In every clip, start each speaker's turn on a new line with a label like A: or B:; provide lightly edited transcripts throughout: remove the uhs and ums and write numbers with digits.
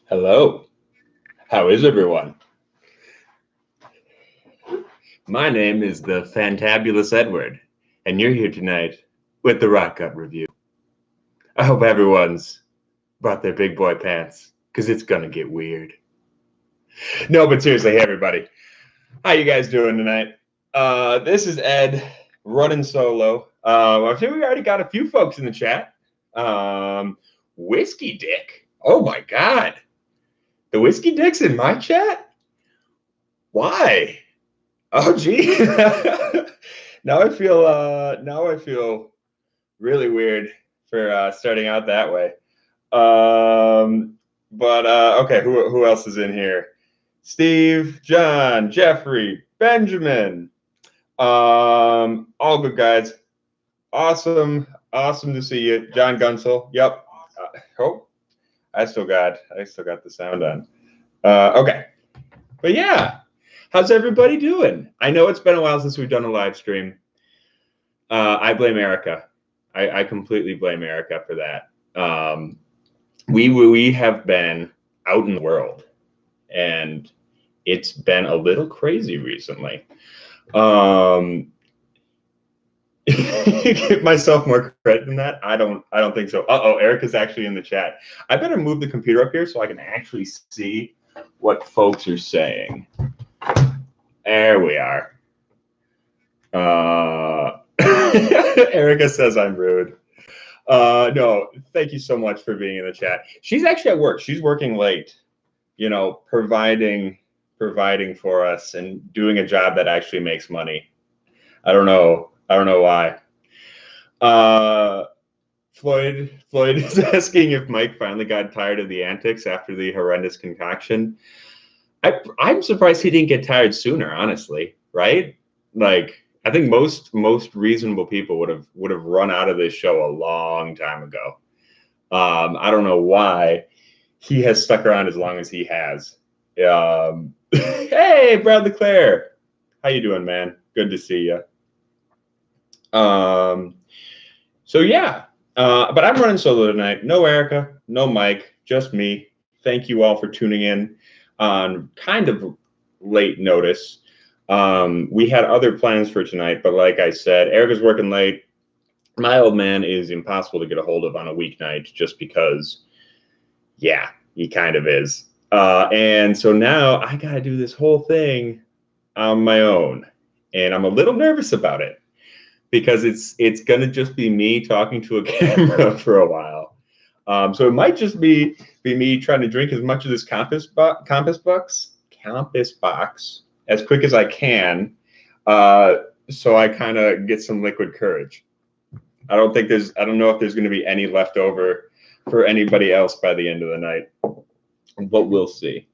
A: Hello. How is everyone? My name is the Fantabulous Edward, and you're here tonight with the Rock Gut Review. I hope everyone's brought their big boy pants, because it's gonna get weird. No, but seriously, hey everybody. How you guys doing tonight? This is Ed, running solo. I think we already got a few folks in the chat. Whiskey Dick. Oh my God. The Whiskey Dick's in my chat? Why? Oh gee. now I feel really weird for starting out that way. But okay, who else is in here? Steve, John, Jeffrey, Benjamin. All good guys. Awesome to see you, John Gunsel. Yep. Oh, I still got the sound on. Okay, but yeah. How's everybody doing? I know it's been a while since we've done a live stream. I blame Erica. I completely blame Erica for that. We have been out in the world, and it's been a little crazy recently. Give myself more credit than that? I don't think so. Erica's actually in the chat. I better move the computer up here so I can actually see what folks are saying. There we are. Erica says I'm rude. No, thank you so much for being in the chat. She's actually at work. She's working late, providing for us and doing a job that actually makes money. I don't know why. Floyd is asking if Mike finally got tired of the antics after the horrendous concoction. I'm surprised he didn't get tired sooner, honestly, right? Like, I think most reasonable people would have run out of this show a long time ago. I don't know why he has stuck around as long as he has. Hey, Brad LeClaire, how you doing, man? Good to see you. So yeah, but I'm running solo tonight. No Erica, no Mike, just me. Thank you all for tuning in on kind of late notice. We had other plans for tonight, but like I said, Erica's working late. My old man is impossible to get a hold of on a weeknight just because, yeah, he kind of is. And so now I got to do this whole thing on my own, and I'm a little nervous about it because it's going to just be me talking to a camera for a while. So it might just be me trying to drink as much of this Compass box as quick as I can, so I kind of get some liquid courage. I don't know if there's going to be any left over for anybody else by the end of the night, but we'll see.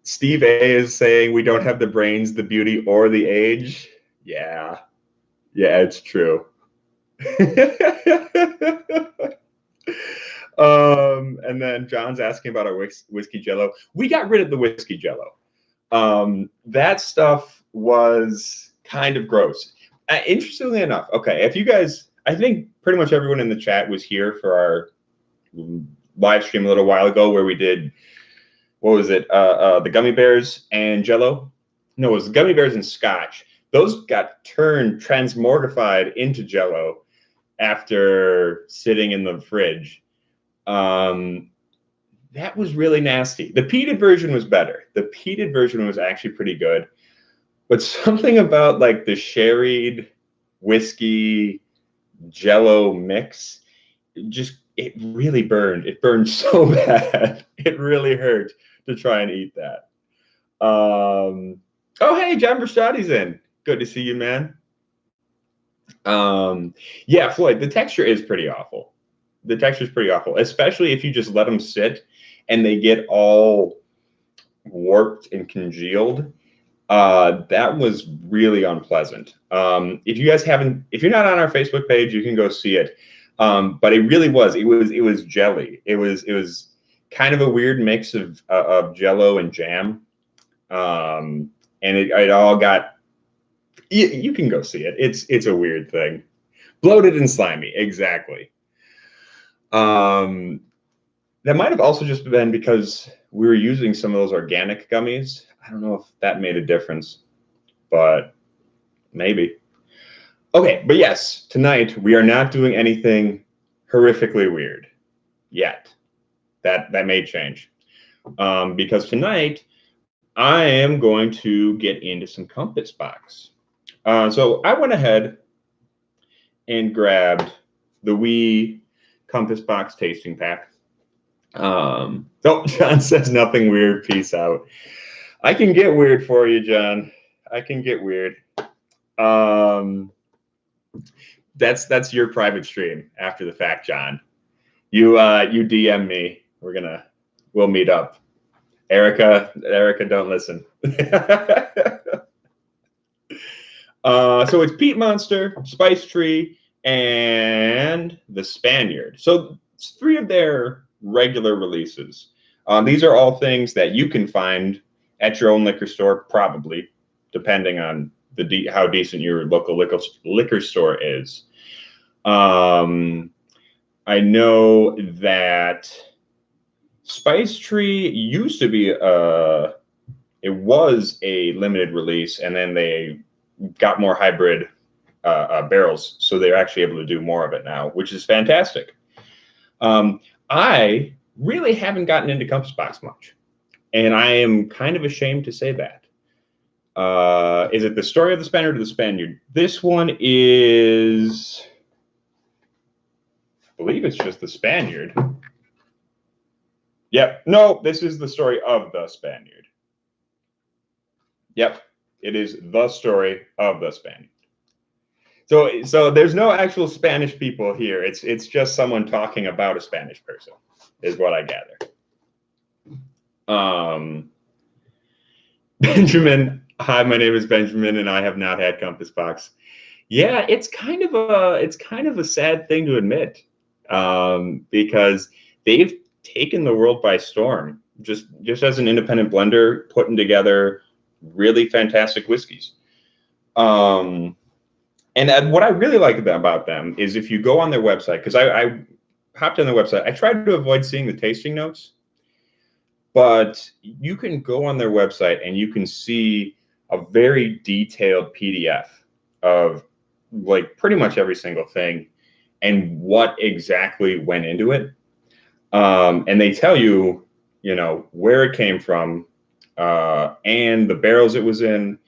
A: Steve A is saying we don't have the brains, the beauty, or the age. Yeah, it's true. And then John's asking about our whiskey Jello. We got rid of the whiskey Jello. That stuff was kind of gross. Interestingly enough, okay, if you guys, I think pretty much everyone in the chat was here for our live stream a little while ago where we did, what was it? The gummy bears and Jello. No, it was gummy bears and scotch. Those got transmortified into Jello after sitting in the fridge. That was really nasty. The peated version was better. The peated version was actually pretty good. But something about like the sherried whiskey Jello mix, it really burned. It burned so bad. It really hurt to try and eat that. Oh, hey, John Brashadi's in. Good to see you, man. Yeah, Floyd, the texture is pretty awful. The texture is pretty awful, especially if you just let them sit and they get all warped and congealed. That was really unpleasant. If you're not on our Facebook page, you can go see it. But it really was. It was jelly. It was kind of a weird mix of Jello and jam. And it all got. You can go see it. It's a weird thing. Bloated and slimy, exactly. That might have also just been because we were using some of those organic gummies. I don't know if that made a difference, but maybe. Okay, but yes, tonight we are not doing anything horrifically weird yet. That may change. Because tonight I am going to get into some Compass Box. So I went ahead and grabbed the wee Compass Box tasting pack. Oh, John says nothing weird. Peace out. I can get weird for you, John. I can get weird. That's your private stream after the fact, John. You DM me. We'll meet up. Erica, don't listen. So it's Peat Monster, Spice Tree, and the Spaniard. So it's 3 of their regular releases. These are all things that you can find at your own liquor store, probably, depending on how decent your local liquor store is. I know that Spice Tree used to be it was a limited release, and then they got more hybrid barrels, so they're actually able to do more of it now, which is fantastic. I really haven't gotten into Compass Box much, and I am kind of ashamed to say that. Is it the Story of the Spaniard or the Spaniard? This one is, I believe it's just the Spaniard. Yep. No, this is the Story of the Spaniard. Yep. It is the Story of the Spaniard. So there's no actual Spanish people here. It's just someone talking about a Spanish person, is what I gather. Benjamin, hi, my name is Benjamin, and I have not had Compass Box. Yeah, it's kind of a sad thing to admit, because they've taken the world by storm. Just as an independent blender, putting together really fantastic whiskeys. And what I really like about them is if you go on their website, because I hopped on their website. I tried to avoid seeing the tasting notes, but you can go on their website and you can see a very detailed PDF of like pretty much every single thing and what exactly went into it. And they tell you, where it came from, and the barrels it was in,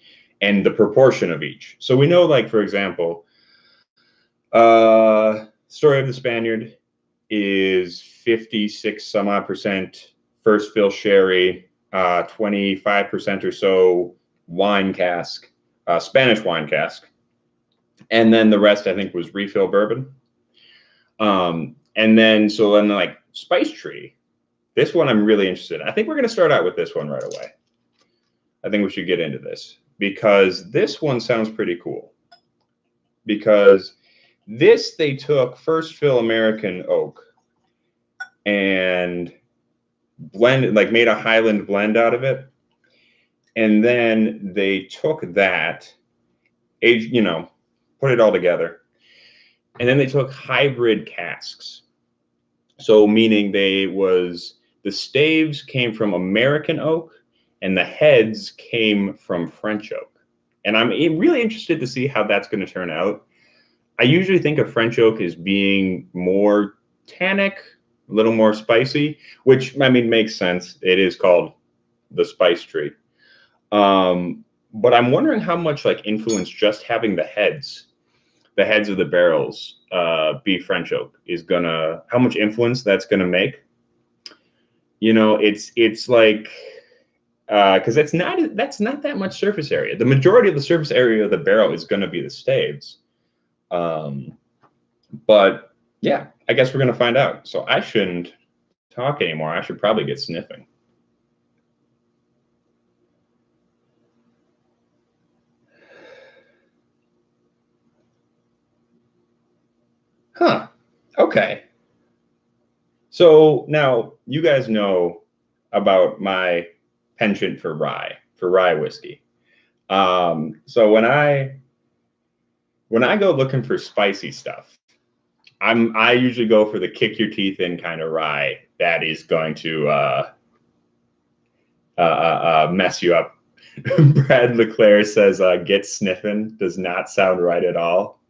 A: and the proportion of each. So we know, like, for example, Story of the Spaniard is 56 some odd percent first fill sherry, 25% or so wine cask, Spanish wine cask. And then the rest, I think, was refill bourbon. And then like Spice Tree, this one I'm really interested in. I think we're going to start out with this one right away. I think we should get into this because this one sounds pretty cool. Because this, they took first fill American oak and blended, like made a Highland blend out of it. And then they took that, aged, put it all together. And then they took hybrid casks. So meaning the staves came from American oak and the heads came from French oak. And I'm really interested to see how that's going to turn out. I usually think of French oak as being more tannic, a little more spicy, which, I mean, makes sense. It is called the Spice Tree. But I'm wondering how much like influence just having the heads of the barrels be French oak is gonna, how much influence that's gonna make. It's like, because that's not that much surface area. The majority of the surface area of the barrel is gonna be the staves. But yeah, I guess we're gonna find out. So I shouldn't talk anymore. I should probably get sniffing. Huh. Okay. So now you guys know about my penchant for rye whiskey. So when I go looking for spicy stuff, I usually go for the kick your teeth in kind of rye. That is going to mess you up. Brad LeClaire says, "Get sniffing" does not sound right at all.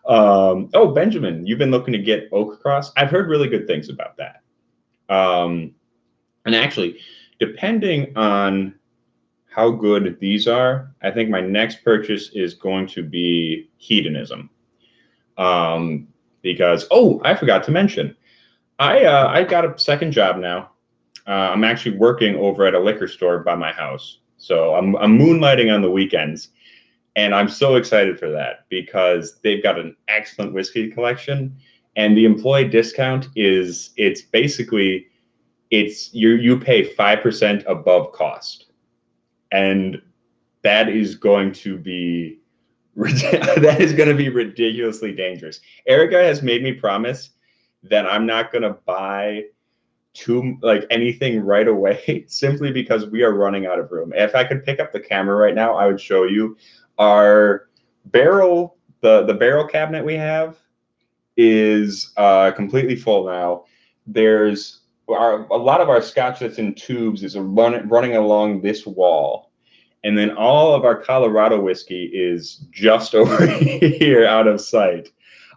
A: Oh, Benjamin, you've been looking to get Oak Cross. I've heard really good things about that. And actually, depending on how good these are, I think my next purchase is going to be Hedonism. Because, oh, I forgot to mention, I got a second job now. I'm actually working over at a liquor store by my house. So I'm moonlighting on the weekends. And I'm so excited for that because they've got an excellent whiskey collection. And the employee discount is, it's basically, you pay 5% above cost. And that is going to be ridiculously dangerous. Erica has made me promise that I'm not going to buy anything right away simply because we are running out of room. If I could pick up the camera right now, I would show you our barrel. The barrel cabinet we have is completely full now. There's a lot of our scotch that's in tubes is running along this wall. And then all of our Colorado whiskey is just over here out of sight.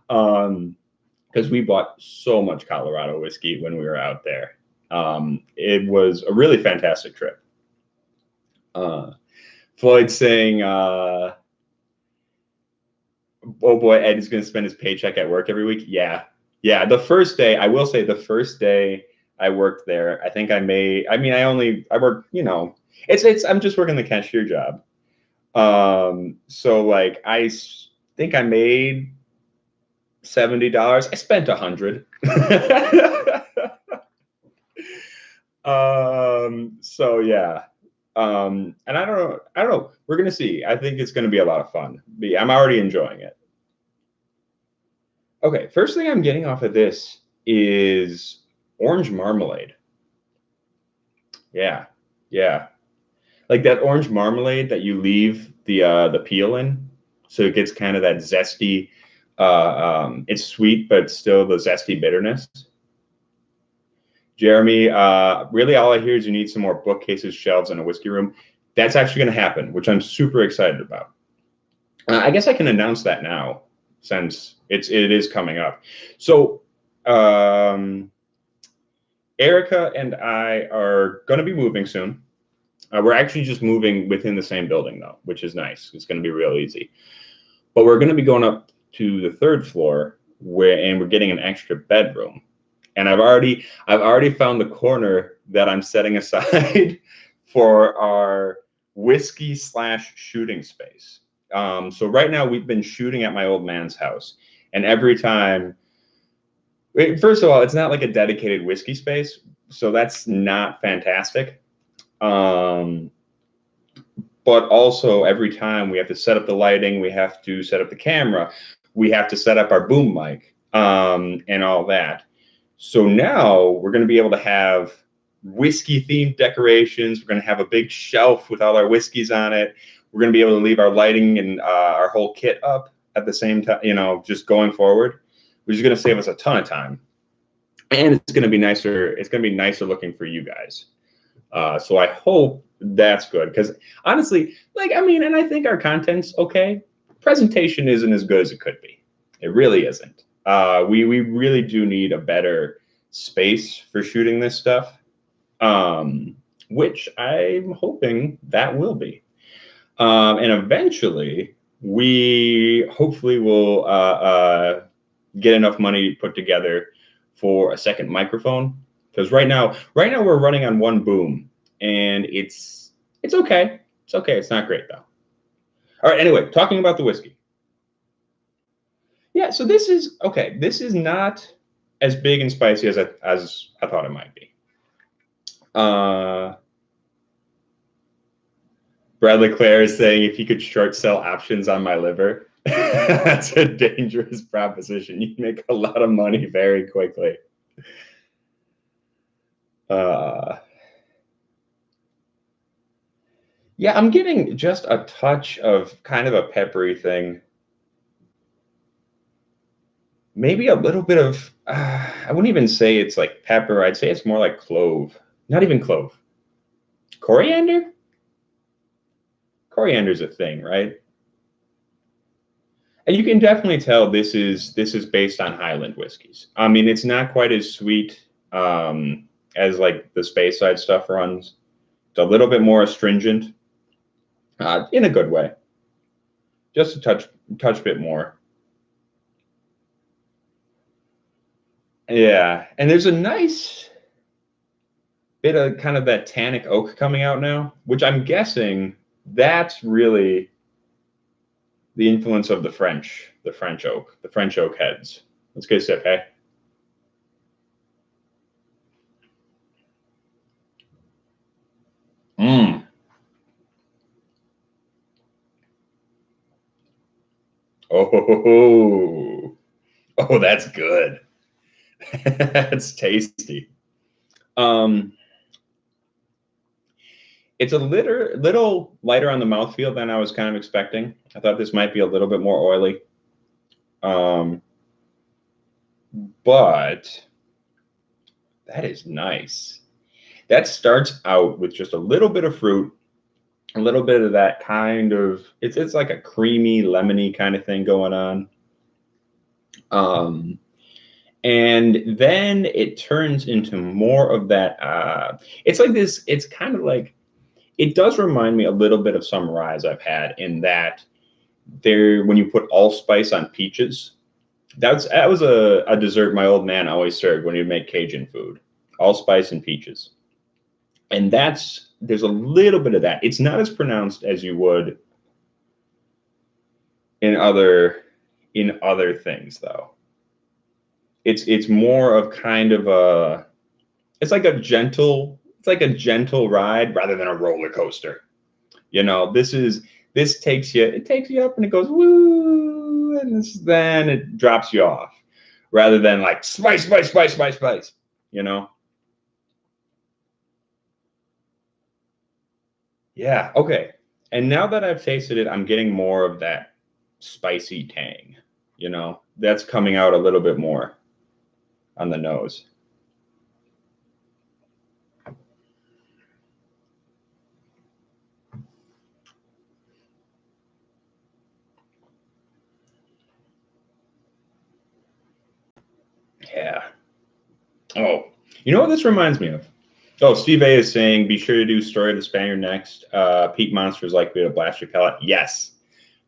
A: Because we bought so much Colorado whiskey when we were out there. It was a really fantastic trip. Floyd saying, oh boy, Ed is going to spend his paycheck at work every week. Yeah. The first day, I will say the first day I worked there, I think I worked, I'm just working the cashier job. So like, I think I made $70. I spent $100. So yeah. And I don't know. We're gonna see. I think it's gonna be a lot of fun. I'm already enjoying it. Okay, first thing I'm getting off of this is orange marmalade. Yeah. Like that orange marmalade that you leave the peel in, so it gets kind of that zesty. It's sweet, but still the zesty bitterness. Jeremy, really all I hear is you need some more bookcases, shelves, and a whiskey room. That's actually going to happen, which I'm super excited about. I guess I can announce that now since it is coming up. So Erica and I are going to be moving soon. We're actually just moving within the same building though, which is nice. It's going to be real easy. But we're going to be going up to the third floor and we're getting an extra bedroom. And I've already found the corner that I'm setting aside for our whiskey / shooting space. So right now we've been shooting at my old man's house, and every time, first of all, it's not like a dedicated whiskey space, so that's not fantastic. But also every time we have to set up the lighting, we have to set up the camera, we have to set up our boom mic, and all that. So now we're going to be able to have whiskey-themed decorations. We're going to have a big shelf with all our whiskeys on it. We're going to be able to leave our lighting and our whole kit up at the same time, just going forward, which is going to save us a ton of time. And it's going to be nicer. It's going to be nicer looking for you guys. So I hope that's good because honestly, and I think our content's okay. Presentation isn't as good as it could be. It really isn't. We really do need a better space for shooting this stuff, which I'm hoping that will be. And eventually, we hopefully will get enough money put together for a second microphone. Because right now we're running on one boom, and it's okay. It's okay. It's not great though. All right. Anyway, talking about the whiskey. Yeah, so this is okay. This is not as big and spicy as I thought it might be. Bradley Clare is saying if you could short sell options on my liver, that's a dangerous proposition. You make a lot of money very quickly. Yeah, I'm getting just a touch of kind of a peppery thing. maybe a little bit of, I wouldn't even say it's like pepper. I'd say it's more like clove. Not even clove. Coriander? Coriander's a thing, right? And you can definitely tell this is based on Highland whiskeys. I mean, it's not quite as sweet as like the Speyside stuff runs. It's a little bit more astringent, in a good way. Just a touch bit more. Yeah, and there's a nice bit of kind of that tannic oak coming out now, which I'm guessing that's really the influence of the French oak heads. Let's get a sip, hey? Mmm. Oh, oh, that's good. That's tasty. Um, it's a little lighter on the mouthfeel than I was kind of expecting. I thought this might be a little bit more oily. Um, but that is nice. That starts out with just a little bit of fruit, a little bit of that kind of it's like a creamy, lemony kind of thing going on. Um, and then it turns into more of that. It's like this. It's kind of like it does remind me a little bit of some ryes I've had in that there when you put allspice on peaches. That was a dessert my old man always served when he'd make Cajun food, allspice and peaches. And there's a little bit of that. It's not as pronounced as you would in other things though. It's more of kind of a it's like a gentle ride rather than a roller coaster. This takes you up and it goes woo, and then it drops you off rather than like spice, spice, spice, spice, spice, you know? Yeah, okay. And now that I've tasted it, I'm getting more of that spicy tang, That's coming out a little bit more on the nose. Yeah. Oh, you know what this reminds me of? Oh, Steve A is saying, be sure to do Story of the Spaniard next. Peak Monsters likely to blast your palate. Yes.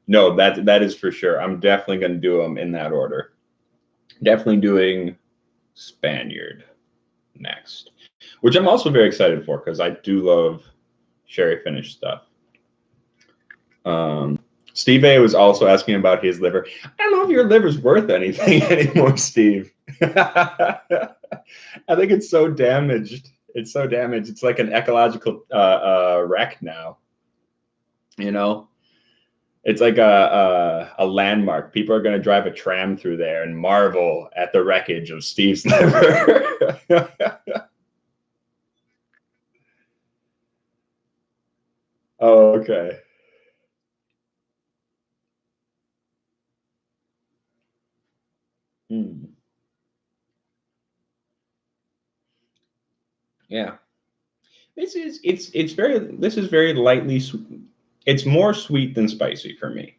A: No, that is for sure. I'm definitely going to do them in that order. Definitely doing Spaniard next, which I'm also very excited for because I do love sherry finished stuff. Steve A was also asking about his liver. I don't know if your liver's worth anything anymore, Steve. I think it's so damaged. It's so damaged. It's like an ecological wreck now. It's like a landmark. People are going to drive a tram through there and marvel at the wreckage of Steve's liver. Oh, okay. Hmm. Yeah. This is very lightly. It's more sweet than spicy for me.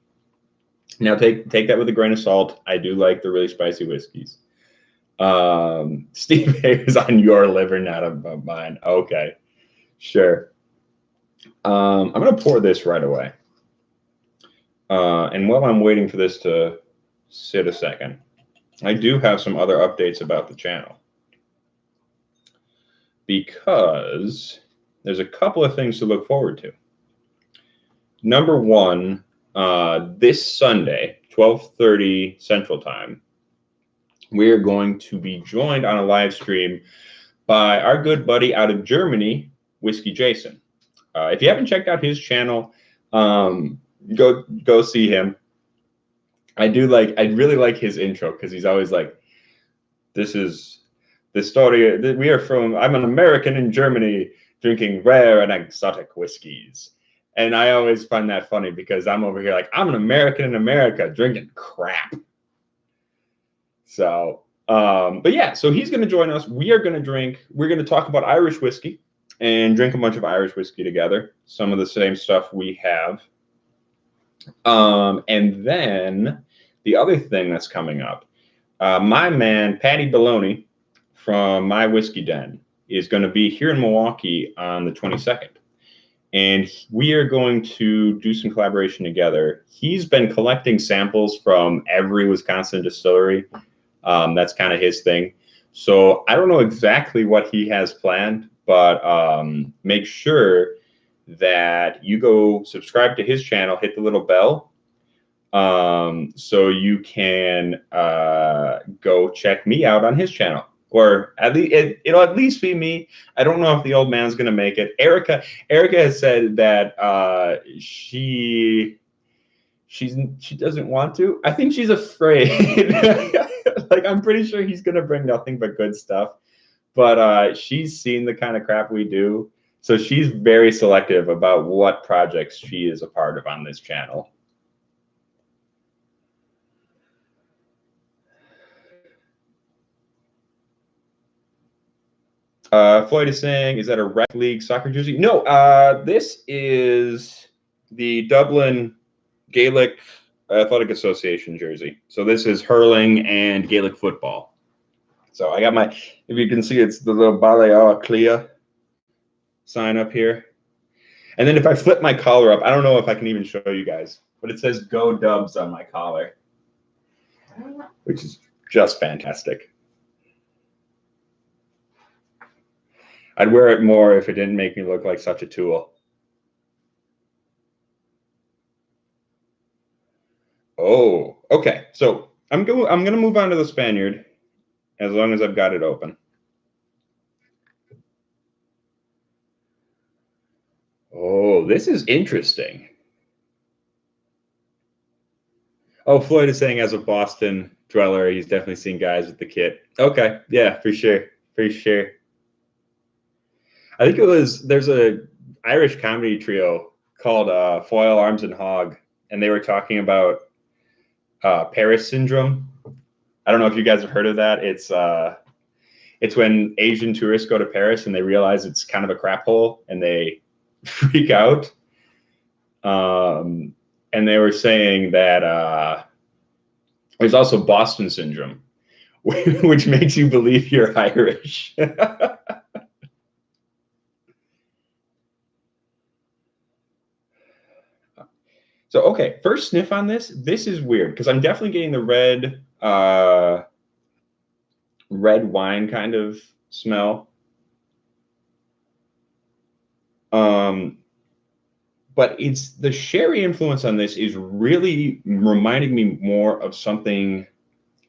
A: Now take that with a grain of salt. I do like the really spicy whiskeys. Steve A is on your liver, not on mine. Okay, sure. I'm gonna pour this right away. And while I'm waiting for this to sit a second, I do have some other updates about the channel because there's a couple of things to look forward to. Number one, this Sunday, 12:30 Central Time, we are going to be joined on a live stream by our good buddy out of Germany, Whiskey Jason. If you haven't checked out his channel, go see him. I really like his intro because he's always like, "This is the story. I'm an American in Germany drinking rare and exotic whiskeys." And I always find that funny because I'm over here like, I'm an American in America drinking crap. So, but yeah, so he's going to join us. We're going to talk about Irish whiskey and drink a bunch of Irish whiskey together. Some of the same stuff we have. And then the other thing that's coming up, my man, Patty Baloney from My Whiskey Den is going to be here in Milwaukee on the 22nd. And we are going to do some collaboration together. He's been collecting samples from every Wisconsin distillery. That's kind of his thing. So I don't know exactly what he has planned, but make sure that you go subscribe to his channel, hit the little bell, so you can go check me out on his channel. Or at least it'll at least be me. I don't know if the old man's gonna make it. Erica has said that she doesn't want to. I think she's afraid. Like, I'm pretty sure he's gonna bring nothing but good stuff. But she's seen the kind of crap we do, so she's very selective about what projects she is a part of on this channel. Floyd is saying, is that a rec league soccer jersey? No, this is the Dublin Gaelic Athletic Association jersey. So this is hurling and Gaelic football. So I got my, if you can see, it's the little Baleara Clia sign up here. And then if I flip my collar up, I don't know if I can even show you guys, but it says Go Dubs on my collar, which is just fantastic. I'd wear it more if it didn't make me look like such a tool. Oh, okay. So I'm gonna move on to the Spaniard as long as I've got it open. Oh, this is interesting. Oh, Floyd is saying as a Boston dweller, he's definitely seen guys with the kit. Okay, yeah, for sure, for sure. I think there's a Irish comedy trio called Foil, Arms, and Hog, and they were talking about Paris syndrome. I don't know if you guys have heard of that. It's when Asian tourists go to Paris and they realize it's kind of a crap hole and they freak out. And they were saying that there's also Boston syndrome, which makes you believe you're Irish. So, okay, first sniff on this. This is weird because I'm definitely getting the red wine kind of smell. But it's the sherry influence on this is really reminding me more of something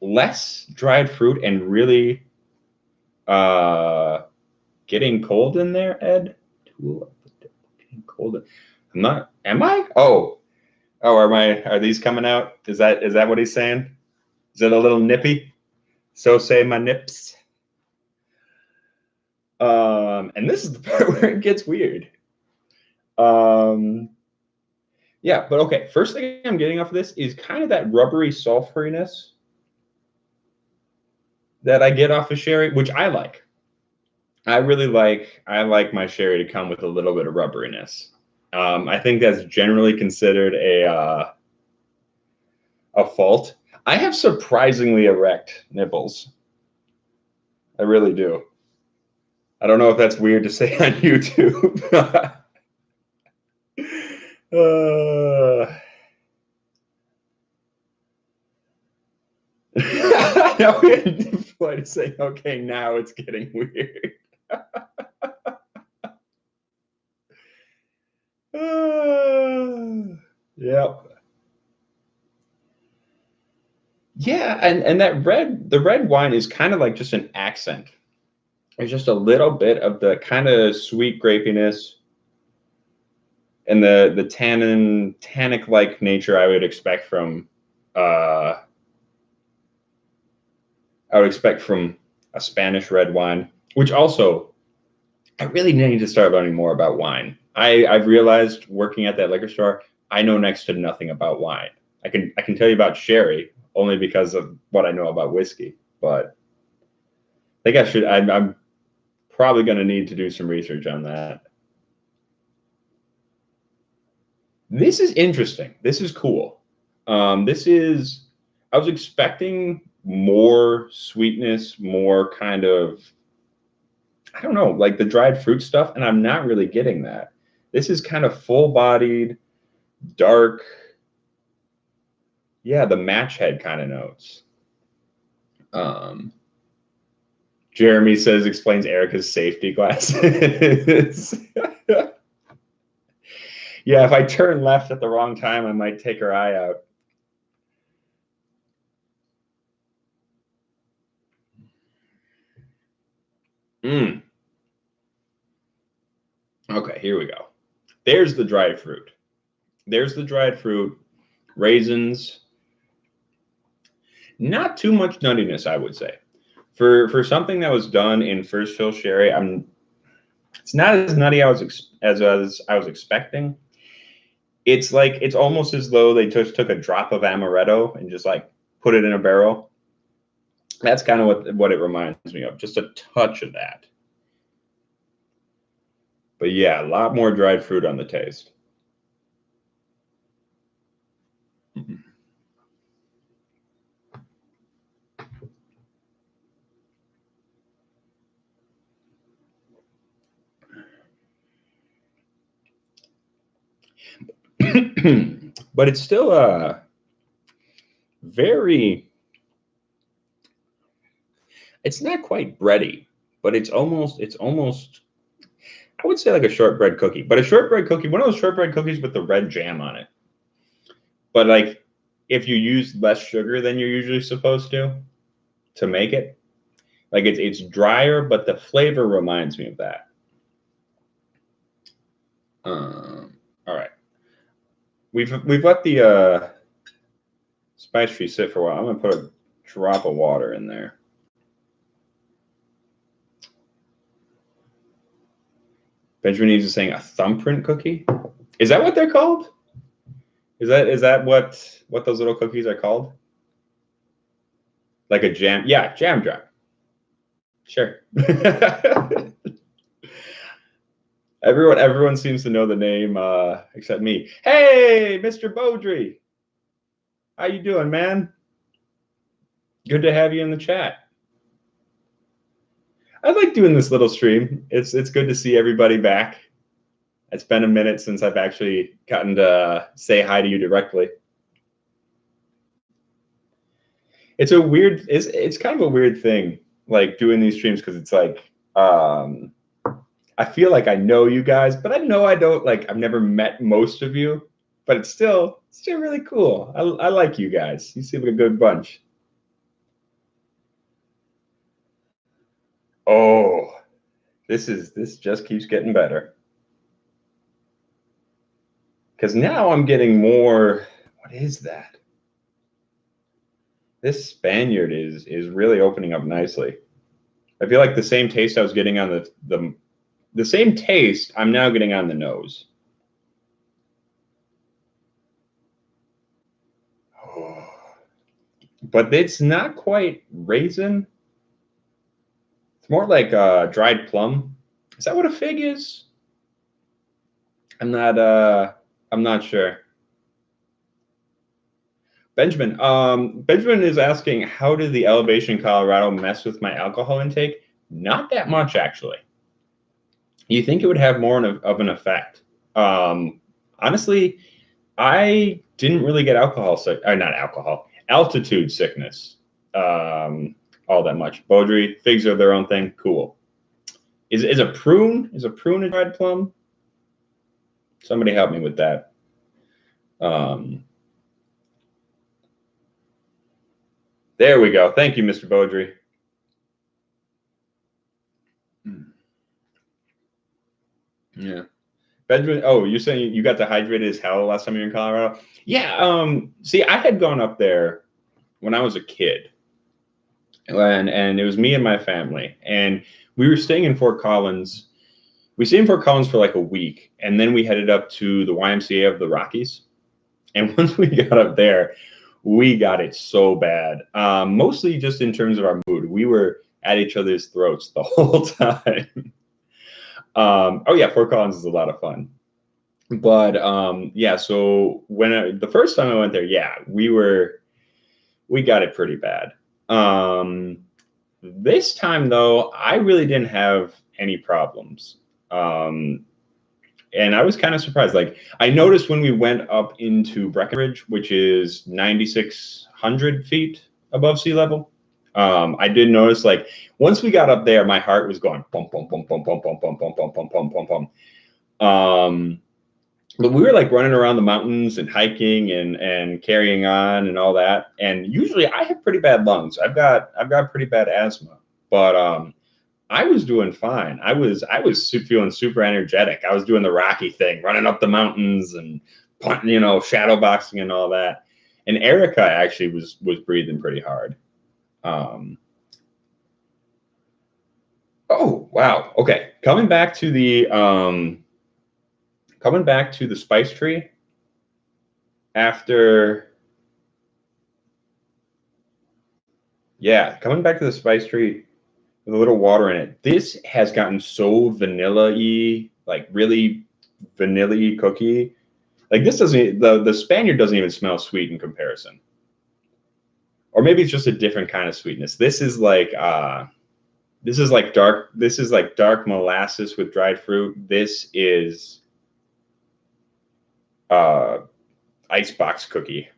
A: less dried fruit and really getting cold in there, Ed. Getting cold. I'm not. Am I? Oh, are these coming out? Is that what he's saying? Is it a little nippy? So say my nips. And this is the part where it gets weird. Yeah, but okay. First thing I'm getting off of this is kind of that rubbery sulfuriness that I get off of sherry, which I like. I like my sherry to come with a little bit of rubberiness. I think that's generally considered a fault. I have surprisingly erect nipples. I really do. I don't know if that's weird to say on YouTube. Now Floyd is saying, okay, now it's getting weird. Yep. Yeah, and the red wine is kind of like just an accent. There's just a little bit of the kind of sweet grapiness and the tannic-like nature I would expect from a Spanish red wine, which also I really need to start learning more about wine. I've realized working at that liquor store, I know next to nothing about wine. I can tell you about sherry, only because of what I know about whiskey. But I think I should. I'm probably going to need to do some research on that. This is interesting. This is cool. This is. I was expecting more sweetness, more kind of, I don't know, like the dried fruit stuff, and I'm not really getting that. This is kind of full-bodied, dark. Yeah, the match head kind of notes. Jeremy says explains Erica's safety glasses. Yeah, if I turn left at the wrong time, I might take her eye out. Okay, here we go. There's the dried fruit. There's the dried fruit, raisins. Not too much nuttiness, I would say. For something that was done in First Fill Sherry, it's not as nutty as I was expecting. It's like it's almost as though they just took a drop of amaretto and just like put it in a barrel. That's kind of what it reminds me of, just a touch of that. But yeah, a lot more dried fruit on the taste. But it's still very, it's not quite bready, but it's almost, I would say like a shortbread cookie, but a shortbread cookie, one of those shortbread cookies with the red jam on it. But like if you use less sugar than you're usually supposed to make it, like it's drier, but the flavor reminds me of that. All right. We've let the spice tree sit for a while. I'm gonna put a drop of water in there. Benjamin Eves is saying a thumbprint cookie. Is that what they're called? Is that what those little cookies are called? Like a jam? Yeah, jam drop. Sure. Everyone seems to know the name except me. Hey, Mr. Beaudry. How you doing, man? Good to have you in the chat. I like doing this little stream. It's good to see everybody back. It's been a minute since I've actually gotten to say hi to you directly. It's a weird, it's kind of a weird thing, like doing these streams, because it's like I feel like I know you guys, but I know I don't, like I've never met most of you, but it's still really cool. I like you guys. You seem like a good bunch. Oh, this just keeps getting better. Because now I'm getting more, what is that? This Spaniard is really opening up nicely. I feel like the same taste I was getting on the same taste I'm now getting on the nose. Oh. But it's not quite raisin. It's more like dried plum. Is that what a fig is? I'm not sure. Benjamin is asking, how did the Elevation Colorado mess with my alcohol intake? Not that much, actually. You think it would have more of an effect. Honestly, I didn't really get altitude sickness all that much. Beaudry, figs are their own thing. Cool. Is a prune a dried plum? Somebody help me with that. There we go. Thank you, Mr. Beaudry. Yeah. Benjamin, oh, you're saying you got dehydrated as hell last time you were in Colorado? Yeah. See, I had gone up there when I was a kid, and it was me and my family, and we were staying in Fort Collins. We stayed in Fort Collins for like a week, and then we headed up to the YMCA of the Rockies. And once we got up there, we got it so bad. Mostly just in terms of our mood. We were at each other's throats the whole time. Oh yeah, Fort Collins is a lot of fun. But yeah, so the first time I went there, yeah, we got it pretty bad. This time though, I really didn't have any problems. And I was kind of surprised. Like I noticed when we went up into Breckenridge, which is 9,600 feet above sea level. I did notice like once we got up there, my heart was going bum bum bum bum bum bum bum bum bum bum bum bum bum. But we were like running around the mountains and hiking and carrying on and all that. And usually I have pretty bad lungs. I've got pretty bad asthma. But I was doing fine. I was feeling super energetic. I was doing the Rocky thing, running up the mountains and shadow boxing and all that. And Erica actually was breathing pretty hard. Oh wow. Okay, coming back to the spice tree after. Yeah, coming back to the spice tree with a little water in it. This has gotten so vanilla-y, like really vanilla-y cookie. Like this doesn't, the Spaniard doesn't even smell sweet in comparison. Or maybe it's just a different kind of sweetness. This is like dark molasses with dried fruit. This is icebox cookie.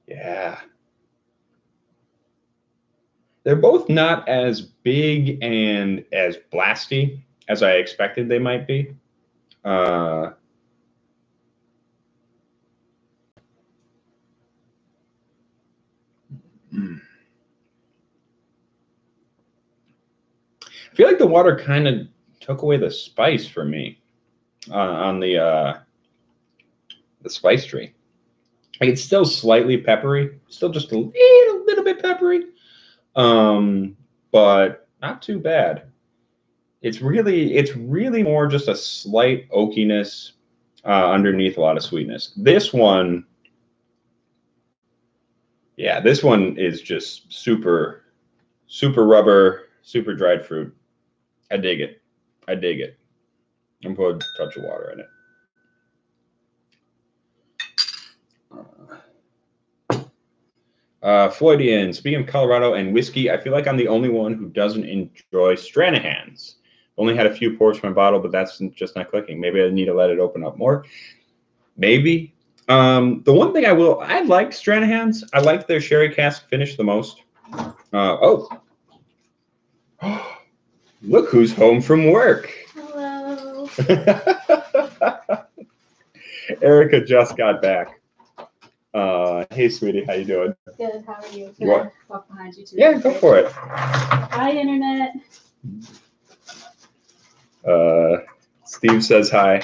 A: Yeah. They're both not as big and as blasty as I expected they might be. I feel like the water kind of took away the spice for me on the spice tree. Like it's still slightly peppery, still just a little bit peppery, but not too bad. It's really more just a slight oakiness underneath a lot of sweetness. This one, yeah, this one is just super rubber, super dried fruit. I dig it. I'm put a touch of water in it. Floydian, speaking of Colorado and whiskey, I feel like I'm the only one who doesn't enjoy Stranahan's. Only had a few pours from my bottle, but that's just not clicking. Maybe I need to let it open up more. Maybe. The one thing I like Stranahan's. I like their sherry cask finish the most. Look who's home from work.
B: Hello.
A: Erica just got back. Hey, sweetie, how you doing?
B: Good. How are you? Can I walk behind you too?
A: Yeah, go for it.
B: Hi, internet.
A: Steve says hi.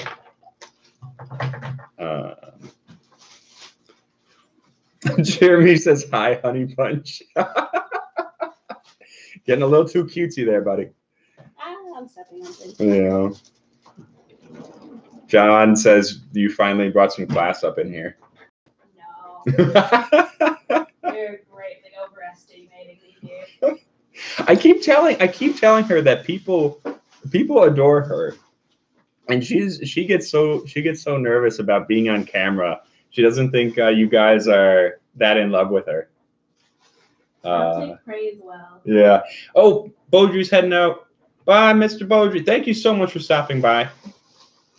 A: Jeremy says hi, honey punch. Getting a little too cutesy there, buddy.
B: I'm stepping on things.
A: Yeah. John says you finally brought some class up in here.
B: No. You're greatly overestimating me here.
A: I keep telling her that people adore her, and she gets so nervous about being on camera. She doesn't think you guys are that in love with her.
B: I'll take praise well.
A: Yeah. Oh, Beaudry's heading out. Bye, Mr. Beaudry. Thank you so much for stopping by.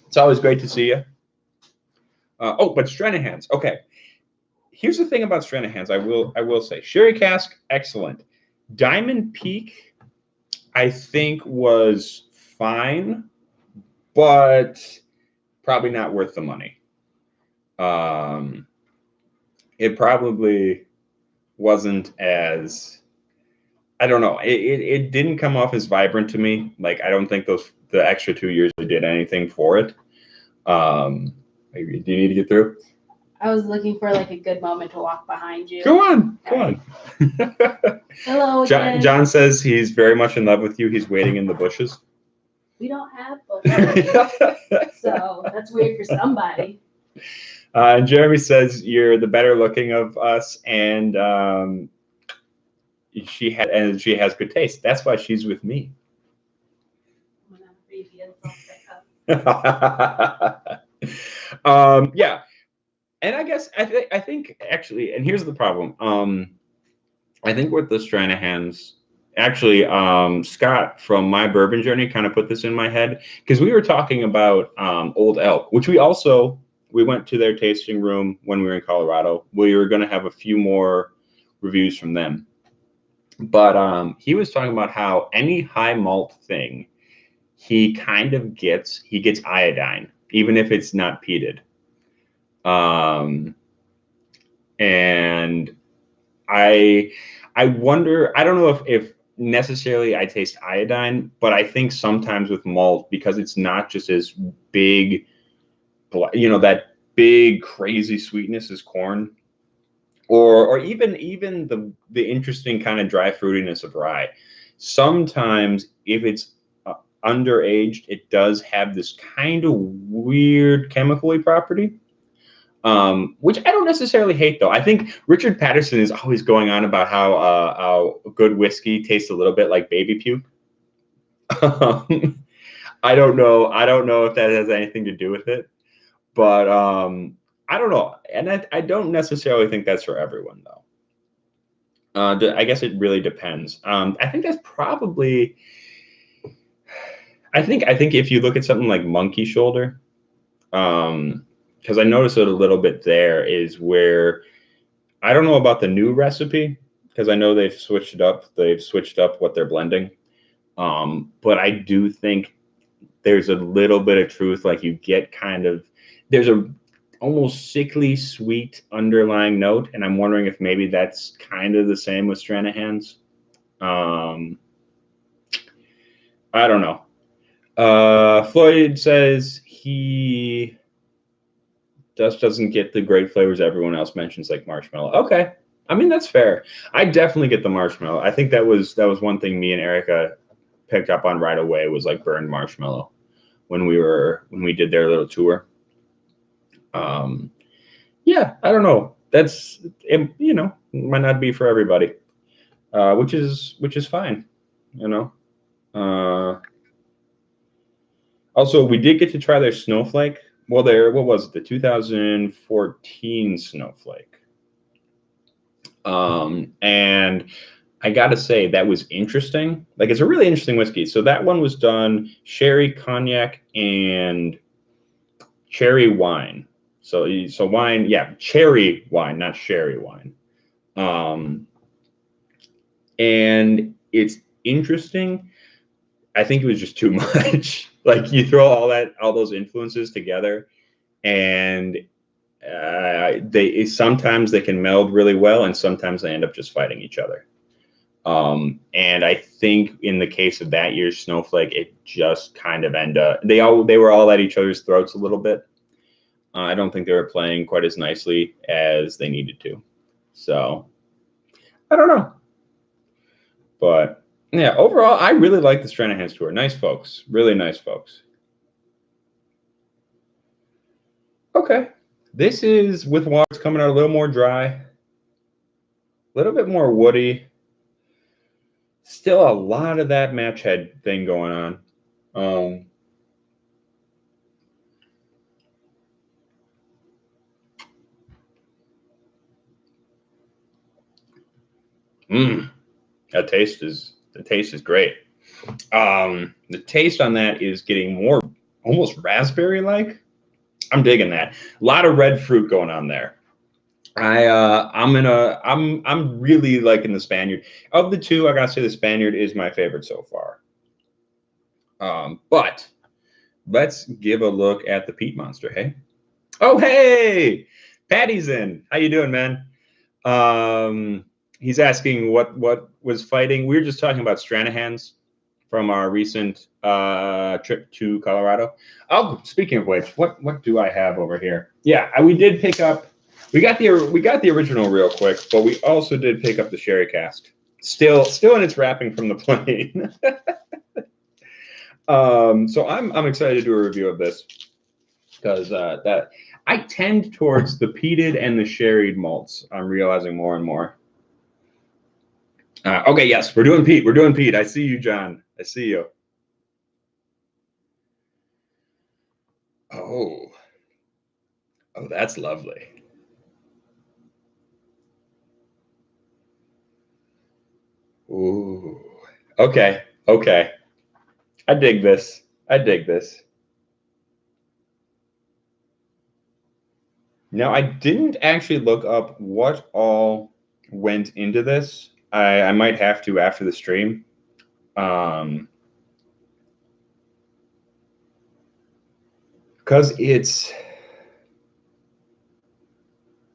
A: It's always great to see you. But Stranahan's. Okay. Here's the thing about Stranahan's. I will say, sherry cask, excellent. Diamond Peak, I think was fine, but probably not worth the money. It probably wasn't as, I don't know. It didn't come off as vibrant to me. Like I don't think the extra 2 years really did anything for it. Do you need to get through?
B: I was looking for like a good moment to walk behind you.
A: Go on.
B: Hello again.
A: John says he's very much in love with you. He's waiting in the bushes.
B: We don't have bush. So that's weird for somebody.
A: And Jeremy says you're the better looking of us, and she has good taste. That's why she's with me. Yeah, and I guess I think actually, and here's the problem. I think with the Stranahans, actually, Scott from My Bourbon Journey kind of put this in my head because we were talking about Old Elk, which we went to their tasting room when we were in Colorado. We were going to have a few more reviews from them, but he was talking about how any high malt thing, he gets iodine, even if it's not peated. And I wonder, I don't know if necessarily I taste iodine, but I think sometimes with malt, because it's not just as big, that big crazy sweetness as corn, or even the interesting kind of dry fruitiness of rye. Sometimes if it's underaged, it does have this kind of weird chemical-y property. Which I don't necessarily hate, though. I think Richard Patterson is always going on about how good whiskey tastes a little bit like baby puke. I don't know if that has anything to do with it, but I don't know, and I don't necessarily think that's for everyone, though. I guess it really depends. I think that's probably. I think if you look at something like Monkey Shoulder, because I noticed it a little bit there, is where I don't know about the new recipe because I know they've switched it up. They've switched up what they're blending. But I do think there's a little bit of truth. Like you get there's a almost sickly sweet underlying note. And I'm wondering if maybe that's kind of the same with Stranahans. I don't know. Floyd says he just doesn't get the great flavors everyone else mentions, like marshmallow. Okay, I mean that's fair. I definitely get the marshmallow. I think that was one thing me and Erica picked up on right away, was like burned marshmallow when we did their little tour. Yeah, I don't know. That's might not be for everybody, which is fine, Also, we did get to try their Snowflake. Well, what was it? The 2014 Snowflake. And I got to say, that was interesting. Like, it's a really interesting whiskey. So that one was done sherry, cognac, and cherry wine. So wine, yeah, cherry wine, not sherry wine. And it's interesting. I think it was just too much. Like you throw all those influences together, and sometimes they can meld really well, and sometimes they end up just fighting each other. And I think in the case of that year's Snowflake, it just kind of they were all at each other's throats a little bit. I don't think they were playing quite as nicely as they needed to. So I don't know, but. Yeah, overall, I really like the Stranahans tour. Nice folks. Really nice folks. Okay. This is with water. It's coming out a little more dry. A little bit more woody. Still a lot of that match head thing going on. The taste is great. The taste on that is getting more almost raspberry-like. I'm digging that. A lot of red fruit going on there. I'm really liking the Spaniard. Of the two, I gotta say the Spaniard is my favorite so far. But let's give a look at the Peat Monster. Hey, oh hey, Patty's in. How you doing, man? He's asking what was fighting. We were just talking about Stranahans from our recent trip to Colorado. Oh, speaking of which, what do I have over here? Yeah, we did pick up. We got the original real quick, but we also did pick up the sherry cask. Still in its wrapping from the plane. So I'm excited to do a review of this because that I tend towards the peated and the sherried malts. I'm realizing more and more. Okay, yes, we're doing peat. We're doing peat. I see you, John. I see you. Oh, that's lovely. Ooh. Okay. Okay. I dig this. I dig this. Now, I didn't actually look up what all went into this. I might have to after the stream. Because it's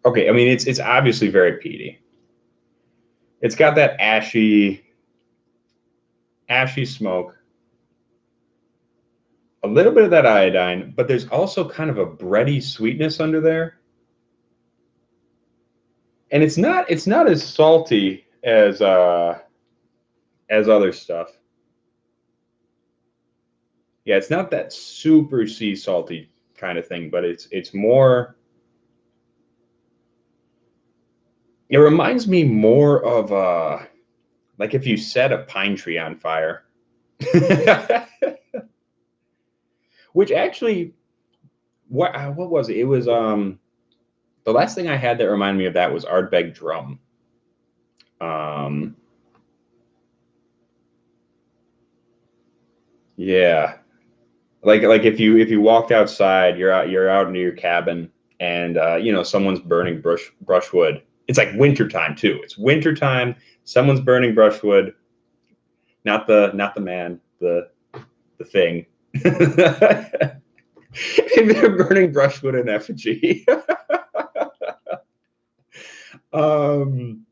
A: okay. I mean, it's obviously very peaty. It's got that ashy smoke, a little bit of that iodine, but there's also kind of a bready sweetness under there. And it's not as salty as other stuff. Yeah, it's not that super sea salty kind of thing, but it's more. It reminds me more of like if you set a pine tree on fire. Which actually, what was it? It was the last thing I had that reminded me of that was Ardbeg Drum. Yeah, like if you walked outside, you're out near your cabin, and someone's burning brushwood. It's like wintertime too. It's wintertime. Someone's burning brushwood. Not the man, the thing. Maybe they're burning brushwood in effigy. um,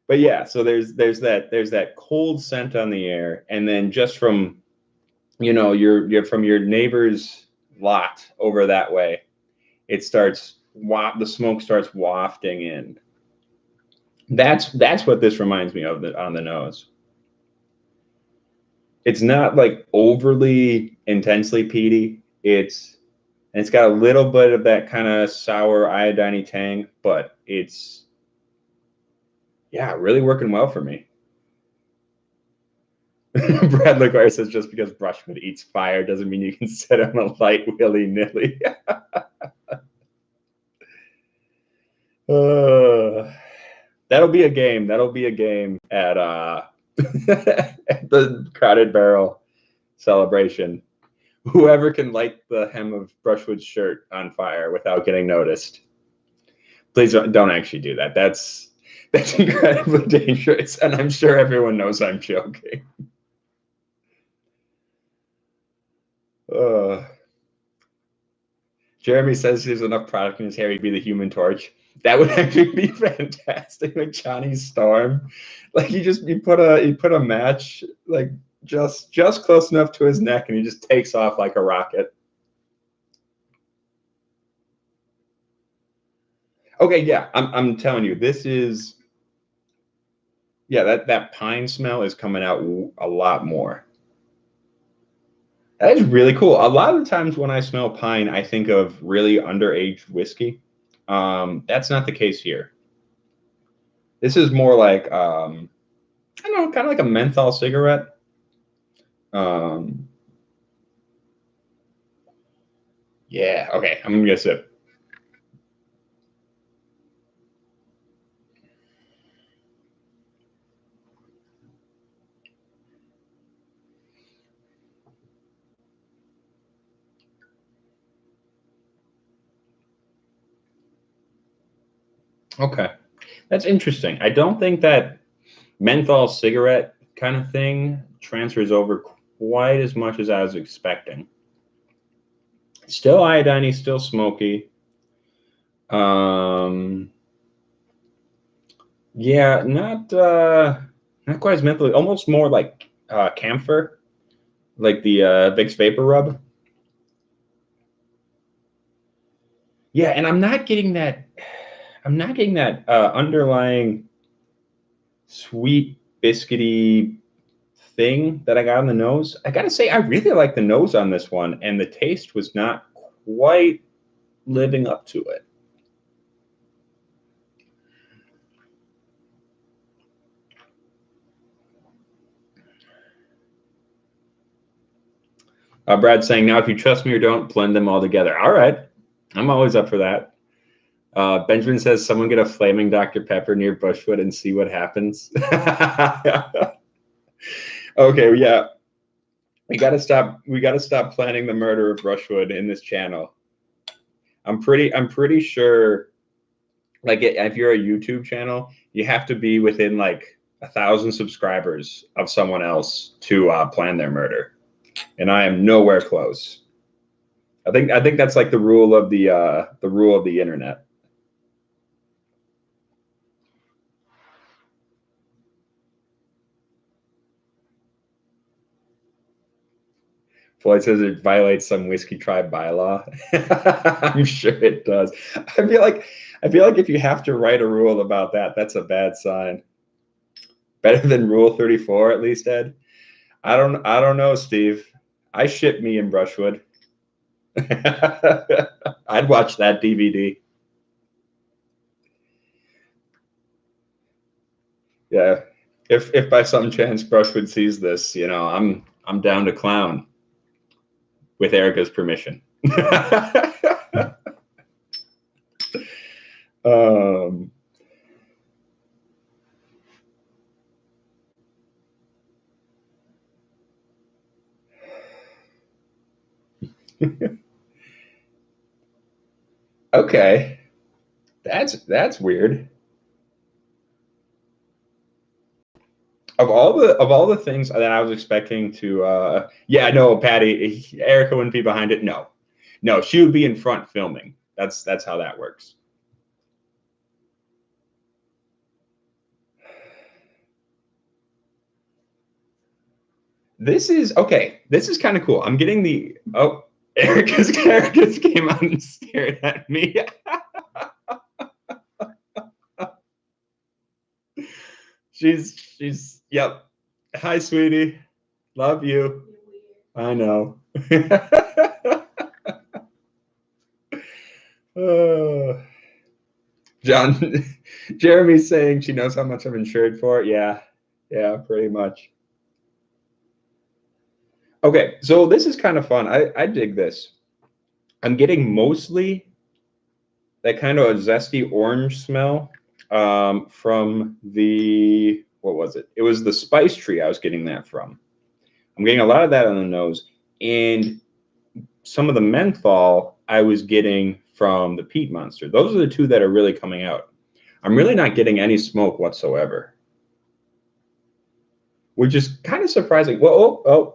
A: but yeah, so there's that cold scent on the air, and then just from you're from your neighbor's lot over that way, it starts the smoke starts wafting in. That's what this reminds me of on the nose. It's not like overly intensely peaty. It's got a little bit of that kind of sour iodine tang, but it's really working well for me. Brad LaGuardia says just because brushwood eats fire doesn't mean you can set on a light willy-nilly. That'll be a game. That'll be a game at at the Crowded Barrel celebration. Whoever can light the hem of Brushwood's shirt on fire without getting noticed. Please don't actually do that. That's incredibly dangerous, and I'm sure everyone knows I'm joking. Jeremy says there's enough product in his hair, he'd be the Human Torch. That would actually be fantastic. Like Johnny Storm, like you put a match like just close enough to his neck, and he just takes off like a rocket. Okay, yeah, I'm telling you, this is that pine smell is coming out a lot more. That is really cool. A lot of the times when I smell pine, I think of really underaged whiskey. That's not the case here. This is more like I don't know, kind of like a menthol cigarette. Yeah. Okay. I'm gonna get a sip. Okay. That's interesting. I don't think that menthol cigarette kind of thing transfers over quite as much as I was expecting. Still iodine, still smoky. Yeah, not quite as mentally. Almost more like camphor, like the Vicks Vapor Rub. Yeah, and I'm not getting that. I'm not getting that underlying sweet biscuity thing that I got on the nose. I gotta say, I really like the nose on this one, and the taste was not quite living up to it. Brad's saying, now if you trust me or don't, blend them all together. All right. I'm always up for that. Benjamin says, someone get a flaming Dr. Pepper near Bushwood and see what happens. Okay, yeah. We gotta stop planning the murder of Brushwood in this channel. I'm pretty sure, like, if you're a YouTube channel, you have to be within like 1,000 subscribers of someone else to plan their murder, and I am nowhere close. I think that's like the rule of the internet. Floyd says it violates some Whiskey Tribe bylaw. I'm sure it does. I feel like if you have to write a rule about that, that's a bad sign. Better than Rule 34, at least, Ed. I don't know, Steve. I ship me in Brushwood. I'd watch that DVD. Yeah. If by some chance Brushwood sees this, I'm down to clown with Erica's permission. Okay. That's weird. Of all the things that I was expecting to yeah, no, Patty, Erica wouldn't be behind it. No, she would be in front filming. That's how that works. This is kind of cool. I'm getting the Erica's characters came out and stared at me. She's yep. Hi, sweetie. Love you. I know. John, Jeremy's saying she knows how much I'm insured for. Yeah, pretty much. Okay, so this is kind of fun. I dig this. I'm getting mostly that kind of a zesty orange smell from the, what was it? It was the spice tree I was getting that from. I'm getting a lot of that on the nose, and some of the menthol I was getting from the Peat Monster. Those are the two that are really coming out. I'm really not getting any smoke whatsoever, which is kind of surprising. Well, oh.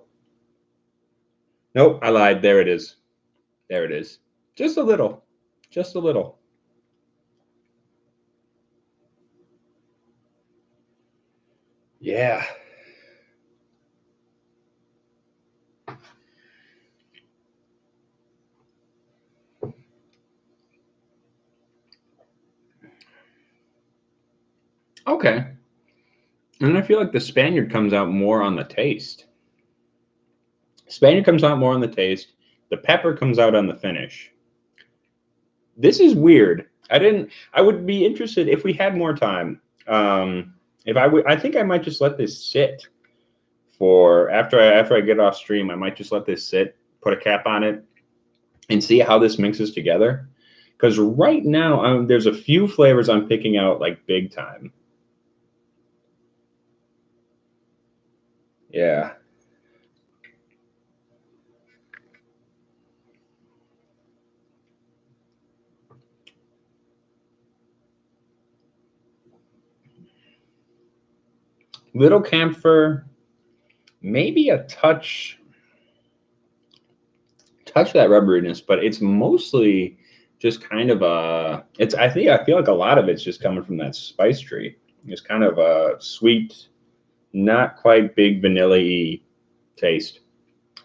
A: Nope, I lied. There it is. There it is. Just a little. Just a little. Yeah. Okay. And I feel like the Spaniard comes out more on the taste. Spaniard comes out more on the taste. The pepper comes out on the finish. This is weird. I would be interested if we had more time. I think I might just let this sit for after I get off stream. I might just let this sit, put a cap on it, and see how this mixes together. Because right now, there's a few flavors I'm picking out like big time. Yeah. Little camphor, maybe a touch of that rubberiness, but it's mostly just kind of I feel like a lot of it's just coming from that spice tree. It's kind of a sweet, not quite big vanilla-y taste.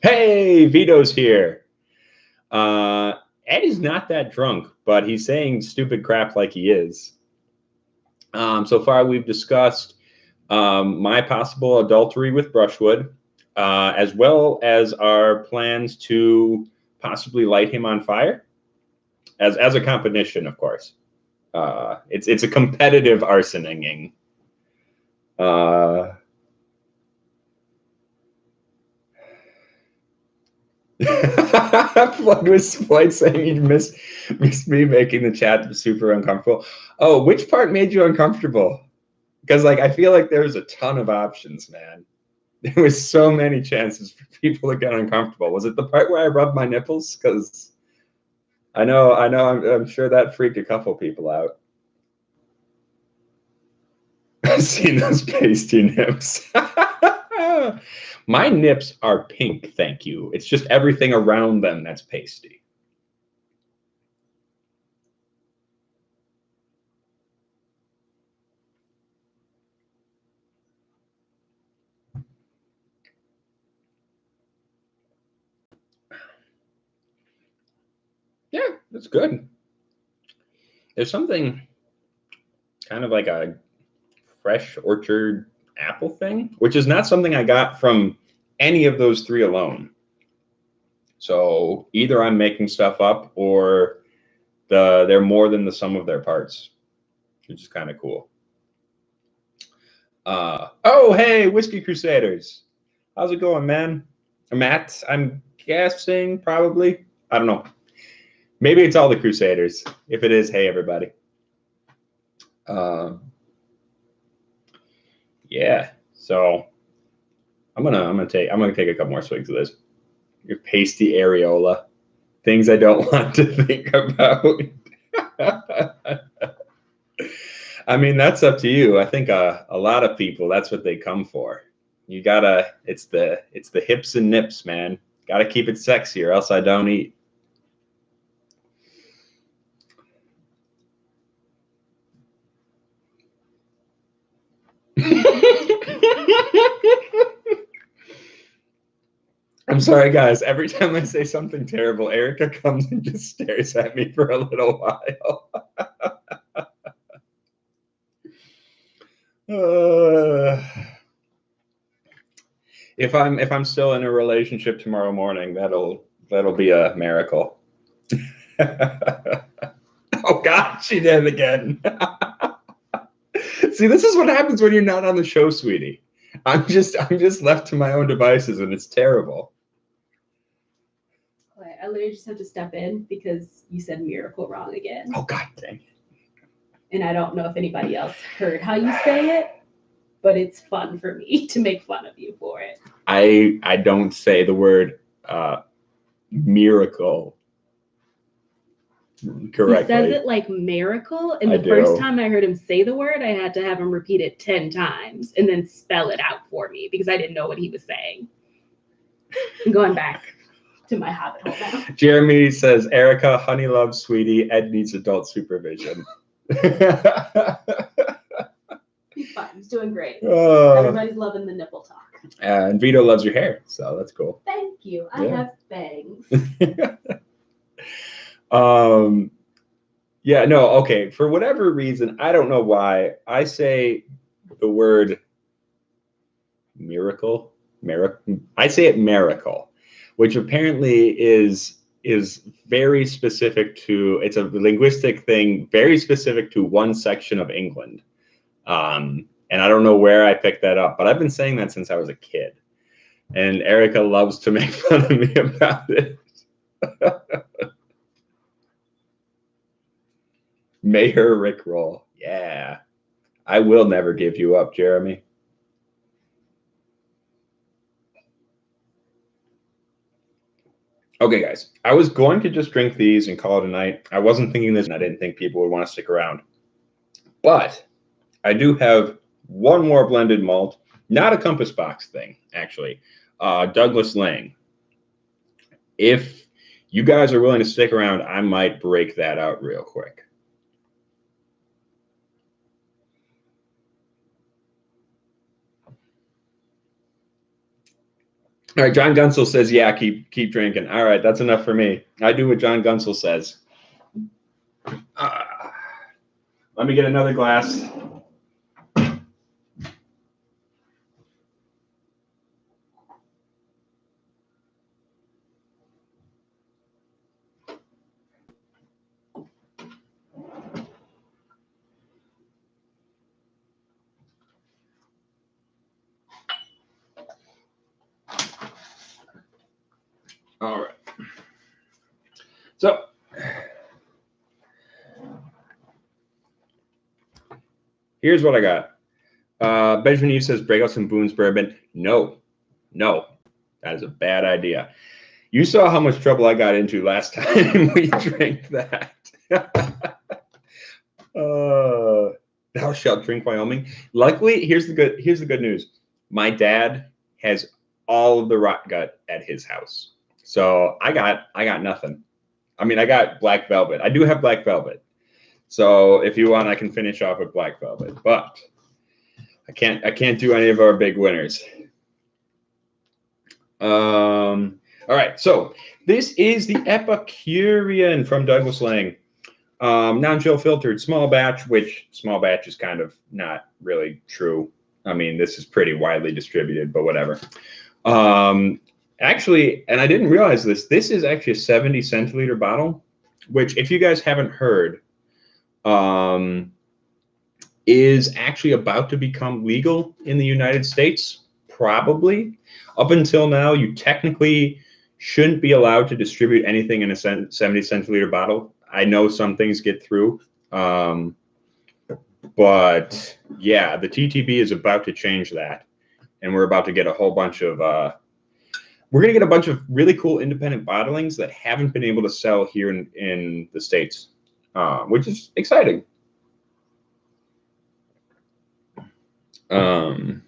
A: Hey, Vito's here. Ed is not that drunk, but he's saying stupid crap like he is. So far we've discussed my possible adultery with brushwood, as well as our plans to possibly light him on fire as a competition, of course. It's a competitive arsoning. Flood was Floyd saying you missed me making the chat super uncomfortable. Oh, which part made you uncomfortable? Because like I feel like there's a ton of options, man. There was so many chances for people to get uncomfortable. Was it the part where I rubbed my nipples? Because I'm sure that freaked a couple people out. I've seen those pasty nips. My nips are pink, thank you. It's just everything around them that's pasty. Yeah, that's good. There's something kind of like a fresh orchard apple thing, which is not something I got from any of those three alone. So either I'm making stuff up or they're more than the sum of their parts, which is kind of cool. Oh, hey, Whiskey Crusaders. How's it going, man? Matt, I'm guessing probably. I don't know. Maybe it's all the Crusaders. If it is, hey, everybody. Yeah. So I'm gonna take a couple more swigs of this. Your pasty areola. Things I don't want to think about. I mean, that's up to you. I think a lot of people, that's what they come for. You gotta, it's the hips and nips, man. Gotta keep it sexy or else I don't eat. I'm sorry, guys. Every time I say something terrible, Erica comes and just stares at me for a little while. If I'm still in a relationship tomorrow morning, that'll be a miracle. Oh God, she did it again. See, this is what happens when you're not on the show, sweetie. I'm just left to my own devices, and it's terrible.
B: I literally just have to step in because you said miracle wrong again.
A: Oh God dang it.
B: And I don't know if anybody else heard how you say it, but it's fun for me to make fun of you for it.
A: I don't say the word miracle correctly.
B: He says it like miracle, and the first time I heard him say the word, I had to have him repeat it 10 times and then spell it out for me because I didn't know what he was saying. I'm going back to my hobbit hole now.
A: Jeremy says, Erica, honey loves sweetie. Ed needs adult supervision.
B: He's fine. He's doing great. Everybody's loving the nipple talk.
A: And Vito loves your hair, so that's cool.
B: Thank you. I have bangs.
A: Yeah, no, okay. For whatever reason, I don't know why, I say the word miracle. I say it miracle, which apparently is very specific to, it's a linguistic thing, very specific to one section of England. And I don't know where I picked that up, but I've been saying that since I was a kid. And Erica loves to make fun of me about it. Mayor Rickroll. Yeah. I will never give you up, Jeremy. Okay, guys. I was going to just drink these and call it a night. I wasn't thinking this, and I didn't think people would want to stick around. But I do have one more blended malt. Not a Compass Box thing, actually. Douglas Lang. If you guys are willing to stick around, I might break that out real quick. All right, John Gunsel says, yeah, keep drinking. All right, that's enough for me. I do what John Gunsel says. Let me get another glass. All right. So here's what I got. Benjamin Eve says, break out some Boone's bourbon. No, that is a bad idea. You saw how much trouble I got into last time we drank that. Thou shalt drink Wyoming. Luckily, here's the good news. My dad has all of the rot gut at his house, so I got nothing. I mean, I got black velvet. I do have black velvet, so if you want, I can finish off with black velvet. But I can't do any of our big winners. All right, so this is the Epicurean from Douglas Lang. Non-chill filtered small batch, which small batch is kind of not really true. I mean, this is pretty widely distributed, but whatever. Actually, and I didn't realize this is actually a 70 centiliter bottle, which if you guys haven't heard, is actually about to become legal in the United States, probably. Up until now, you technically shouldn't be allowed to distribute anything in a 70 centiliter bottle. I know some things get through, but yeah, the TTB is about to change that, and we're about to get a whole bunch of we're going to get a bunch of really cool independent bottlings that haven't been able to sell here in the States, which is exciting. I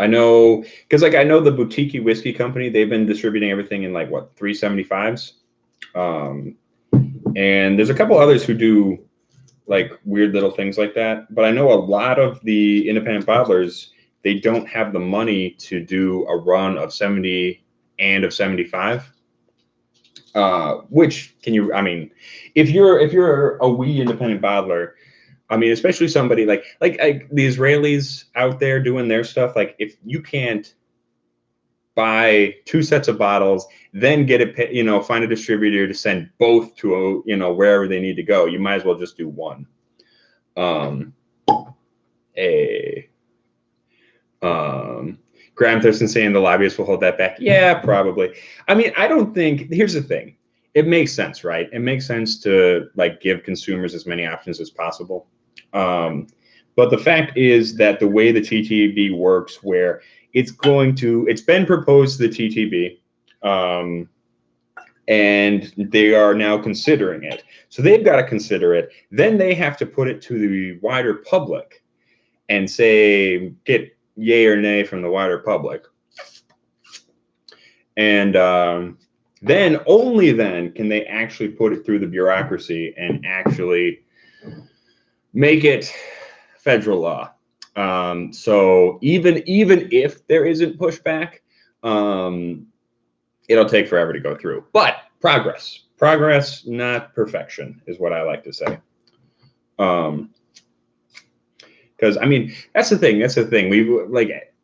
A: know, because I know the Boutique Whiskey Company, they've been distributing everything in 375s. And there's a couple others who do weird little things like that. But I know a lot of the independent bottlers, they don't have the money to do a run of 70 and of 75. Which I mean, if you're a wee independent bottler, I mean, especially somebody like the Israelis out there doing their stuff, if you can't buy 2 sets of bottles, then get it, find a distributor to send both to wherever they need to go, you might as well just do one. Graham Thurston saying the lobbyists will hold that back. Yeah, probably. I mean, I don't think. Here's the thing. It makes sense, right? It makes sense to give consumers as many options as possible. But the fact is that the way the TTB works, where it's been proposed to the TTB, and they are now considering it. So they've got to consider it. Then they have to put it to the wider public and say, get yay or nay from the wider public. And then only then can they actually put it through the bureaucracy and actually make it federal law. So even if there isn't pushback, it'll take forever to go through. But progress, not perfection, is what I like to say. Because I mean, that's the thing.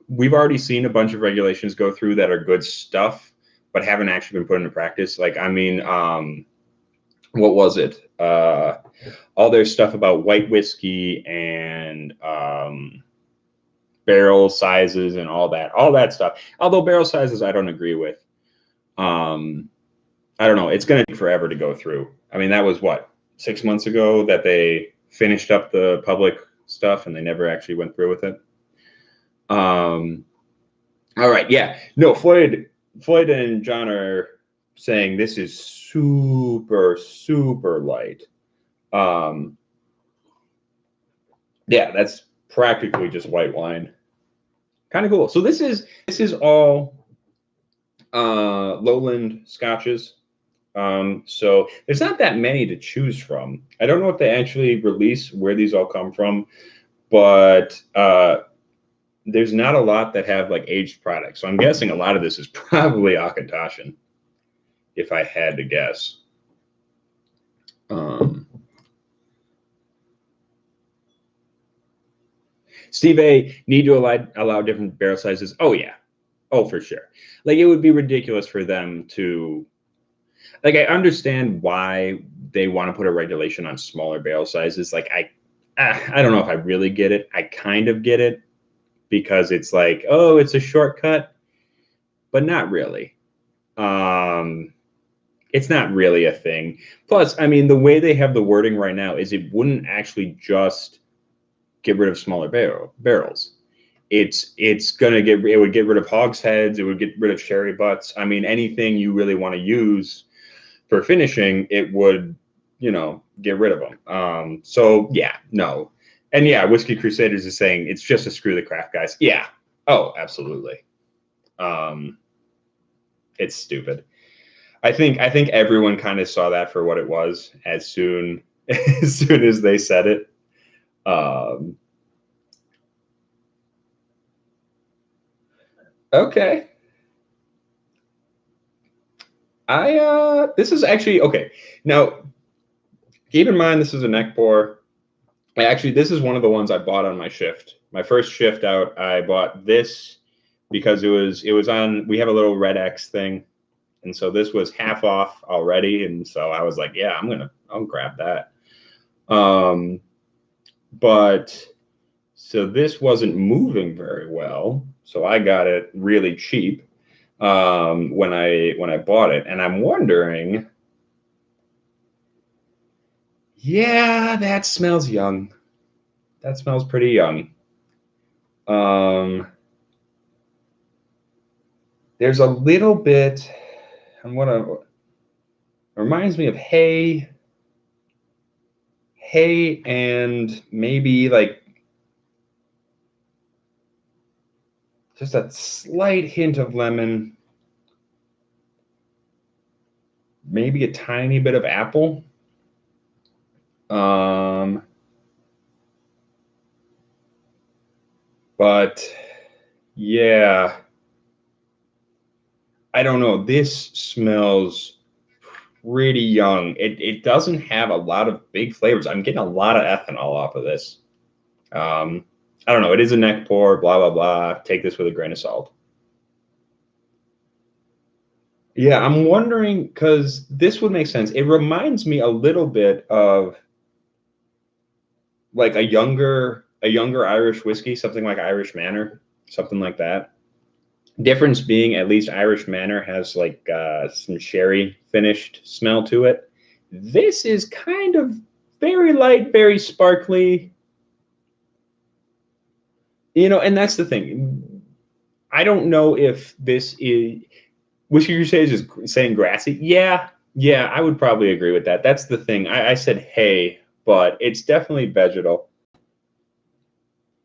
A: We've already seen a bunch of regulations go through that are good stuff, but haven't actually been put into practice. I mean, what was it? All their stuff about white whiskey and barrel sizes and all that stuff. Although barrel sizes, I don't agree with. I don't know. It's going to take forever to go through. I mean, that was 6 months ago that they finished up the public stuff, and they never actually went through with it. All right. Yeah. No, Floyd and John are saying this is super, super light. Yeah, that's practically just white wine. Kind of cool. So this is all lowland scotches. So there's not that many to choose from. I don't know if they actually release where these all come from, but there's not a lot that have aged products. So I'm guessing a lot of this is probably Auchentoshan, if I had to guess. Steve A, need to allow different barrel sizes. Oh yeah. Oh, for sure. It would be ridiculous for them to, I understand why they want to put a regulation on smaller barrel sizes. I don't know if I really get it. I kind of get it, because it's oh, it's a shortcut, but not really. It's not really a thing. Plus, I mean, the way they have the wording right now is it wouldn't actually just get rid of smaller barrels. It's gonna it would get rid of hogsheads. It would get rid of sherry butts. I mean, anything you really want to use for finishing, it would, you know, get rid of them. So yeah, no. And yeah, Whiskey Crusaders is saying it's just a screw the craft guys. Yeah. Oh, absolutely. It's stupid. I think everyone kind of saw that for what it was as soon as they said it. Okay. This is actually okay. Now, keep in mind this is a neck pour. Actually, this is one of the ones I bought on my shift. My first shift out, I bought this because it was on. We have a little Red X thing, and so this was half off already, and so I was like, yeah, I'll grab that. But so this wasn't moving very well, so I got it really cheap when I bought it, and I'm wondering. Yeah, that smells young. That smells pretty young. There's a little bit. Reminds me of hay, and maybe like just a slight hint of lemon. Maybe a tiny bit of apple. But yeah, I don't know. This smells pretty young. It doesn't have a lot of big flavors. I'm getting a lot of ethanol off of this. I don't know. It is a neck pour, blah, blah, blah. Take this with a grain of salt. Yeah, I'm wondering, because this would make sense. It reminds me a little bit of like a younger Irish whiskey, something like Irish Manor, something like that. Difference being, at least Irish Manor has like some sherry finished smell to it. This is kind of very light, very sparkly. You know, and that's the thing. I don't know if this is Whiskey Crusaders is saying grassy. Yeah, I would probably agree with that. That's the thing. I said hay, but it's definitely vegetal.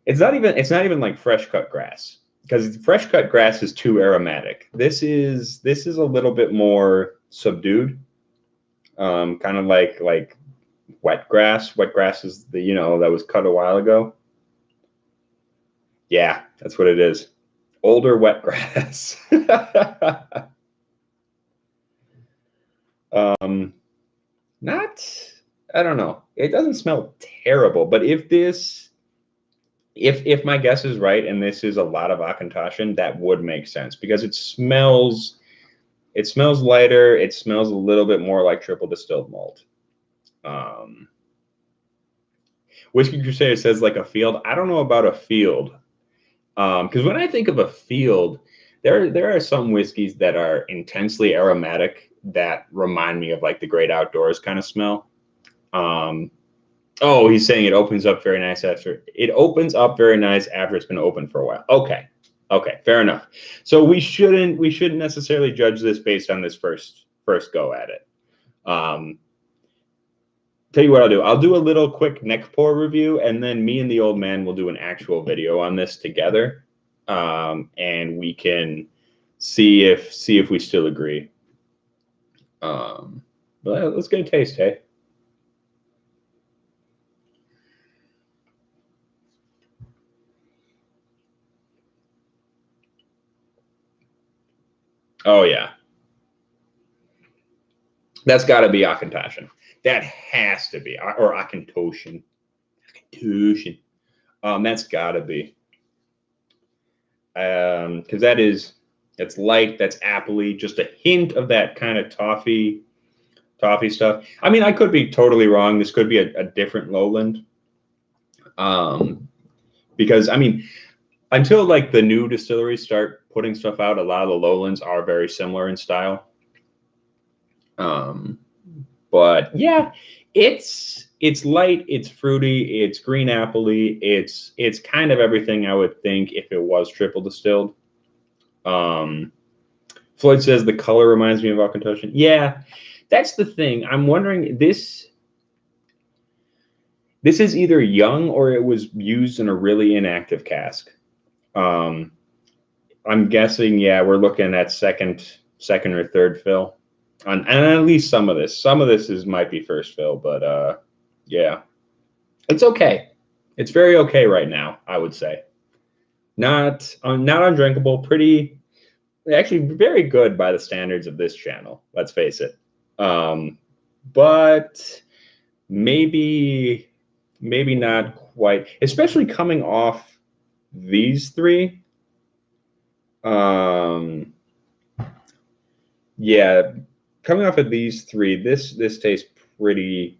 A: It's not even like fresh cut grass, because fresh cut grass is too aromatic. This is a little bit more subdued, kind of like wet grass. Wet grass is the, you know, that was cut a while ago. Yeah, that's what it is. Older wet grass. I don't know. It doesn't smell terrible, but if my guess is right and this is a lot of Auchentoshan, that would make sense, because it smells lighter. It smells a little bit more like triple distilled malt. Whiskey Crusader says like a field. I don't know about a field, because when I think of a field, there are some whiskeys that are intensely aromatic that remind me of like the Great Outdoors kind of smell. Oh, he's saying it opens up very nice after it's been open for a while. Okay, fair enough. So we shouldn't necessarily judge this based on this first go at it. Tell you what I'll do. I'll do a little quick neck pour review, and then me and the old man will do an actual video on this together, and we can see if we still agree. But let's get a taste, hey. Oh yeah, that's got to be Auchentoshan. That has to be, or Auchentoshan. That's got to be, because it's light, that's appley, just a hint of that kind of toffee stuff. I mean, I could be totally wrong. This could be a different lowland, because I mean, until like the new distilleries start putting stuff out. A lot of the lowlands are very similar in style. But yeah, it's light, it's fruity, it's green appley, it's kind of everything I would think if it was triple distilled. Floyd says the color reminds me of Auchentoshan. Yeah, that's the thing. I'm wondering, this is either young or it was used in a really inactive cask. I'm guessing, yeah, we're looking at second or third fill. And at least some of this. Some of this might be first fill, but yeah. It's okay. It's very okay right now, I would say. Not undrinkable, pretty, actually very good by the standards of this channel, let's face it. But maybe not quite, especially coming off these three. Yeah, coming off of these three, this tastes pretty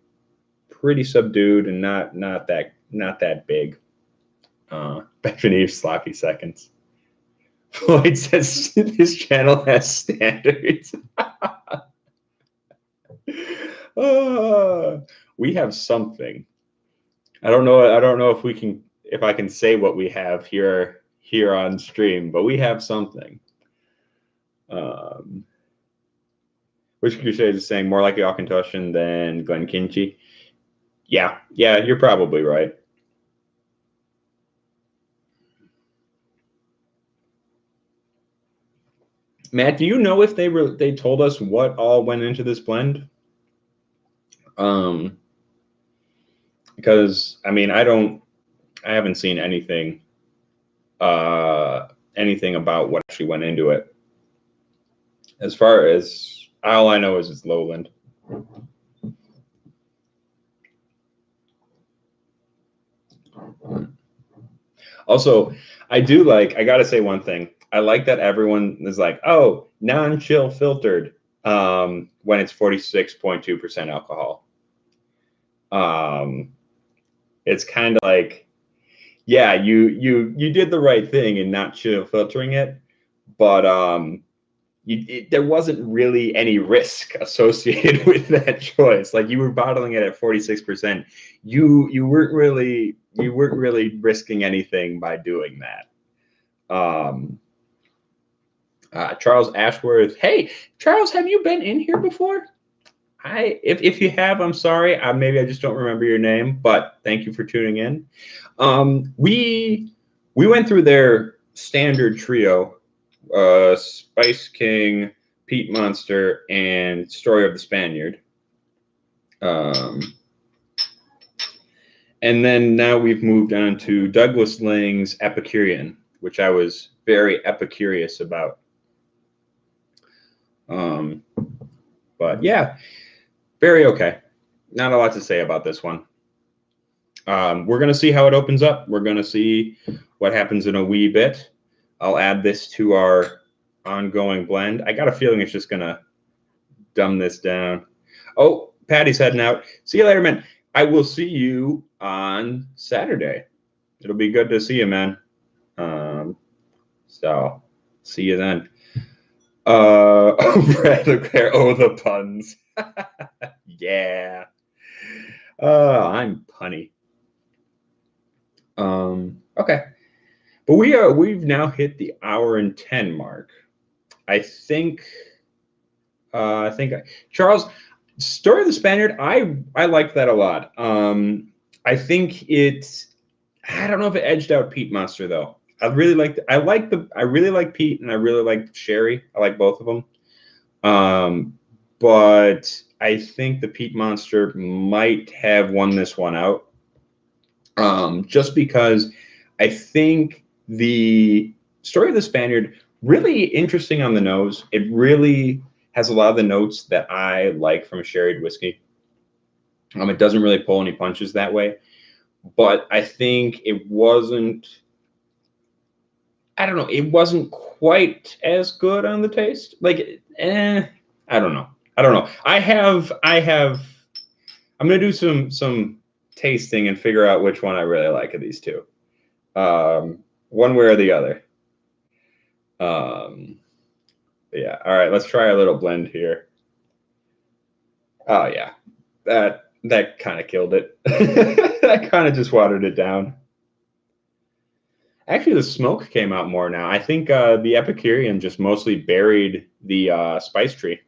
A: subdued and not that big. Bethany sloppy seconds. Floyd says this channel has standards. We have something. I don't know if I can say what we have here on stream, but we have something. Which Crusade is saying more like Auchentoshan than Glenkinchie. Yeah, you're probably right. Matt, do you know if they told us what all went into this blend? Because I mean, I haven't seen anything about what actually went into it. As far as all I know is it's lowland. Also, I gotta say one thing. I like that everyone is like, oh, non-chill filtered when it's 46.2% alcohol. It's kind of like, yeah, you did the right thing in not chill filtering it, but there wasn't really any risk associated with that choice. Like, you were bottling it at 46%. You weren't really risking anything by doing that. Charles Ashworth. Hey, Charles, have you been in here before? If you have, I'm sorry. Maybe I just don't remember your name, but thank you for tuning in. We went through their standard trio, Spice King, Peat Monster, and Story of the Spaniard. And then now we've moved on to Douglas Ling's Epicurean, which I was very epicurious about. But yeah, very okay. Not a lot to say about this one. We're going to see how it opens up. We're going to see what happens in a wee bit. I'll add this to our ongoing blend. I got a feeling it's just going to dumb this down. Oh, Patty's heading out. See you later, man. I will see you on Saturday. It'll be good to see you, man. So see you then. Brad Leclerc, the puns. Yeah. I'm punny. Okay. But we've now hit the hour and 10 mark. I think Charles, Story of the Spaniard, I liked that a lot. I think I don't know if it edged out Peat Monster though. I really like Peat and I really like Sherry. I like both of them. But I think the Peat Monster might have won this one out. Just because I think the Story of the Spaniard, really interesting on the nose. It really has a lot of the notes that I like from a sherried whiskey. It doesn't really pull any punches that way. But I think it wasn't, I don't know, it wasn't quite as good on the taste. Like, I don't know. I'm going to do some tasting and figure out which one I really like of these two. One way or the other. Yeah. All right. Let's try a little blend here. Oh yeah, that kind of killed it. That kind of just watered it down. Actually, the smoke came out more now. I think the Epicurean just mostly buried the spice tree.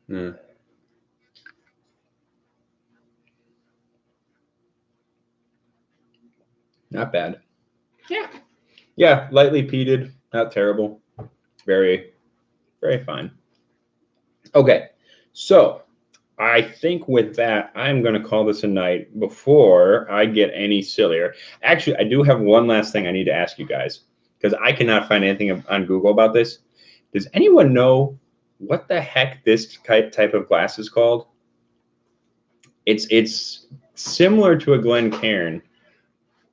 A: Yeah. Not bad. Yeah. Yeah, lightly peated, not terrible. Very, very fine. Okay, so I think with that, I'm going to call this a night before I get any sillier. Actually, I do have one last thing I need to ask you guys because I cannot find anything on Google about this. Does anyone know what the heck this type of glass is called? It's similar to a Glencairn,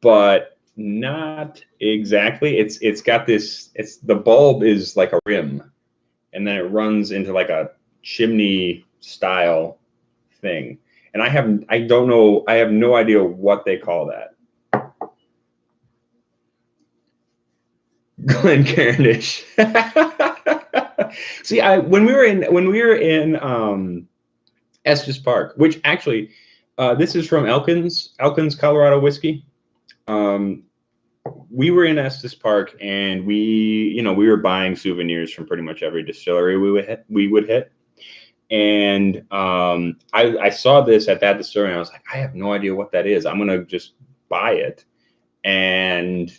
A: but not exactly. It's got this. It's the bulb is like a rim, and then it runs into like a chimney style thing. And I don't know. I have no idea what they call that. Glencairnish. See, when we were in Estes Park, which actually, this is from Elkins Colorado Whiskey. We were in Estes Park, and we were buying souvenirs from pretty much every distillery we would hit. And I saw this at that distillery, and I was like, I have no idea what that is. I'm gonna just buy it, and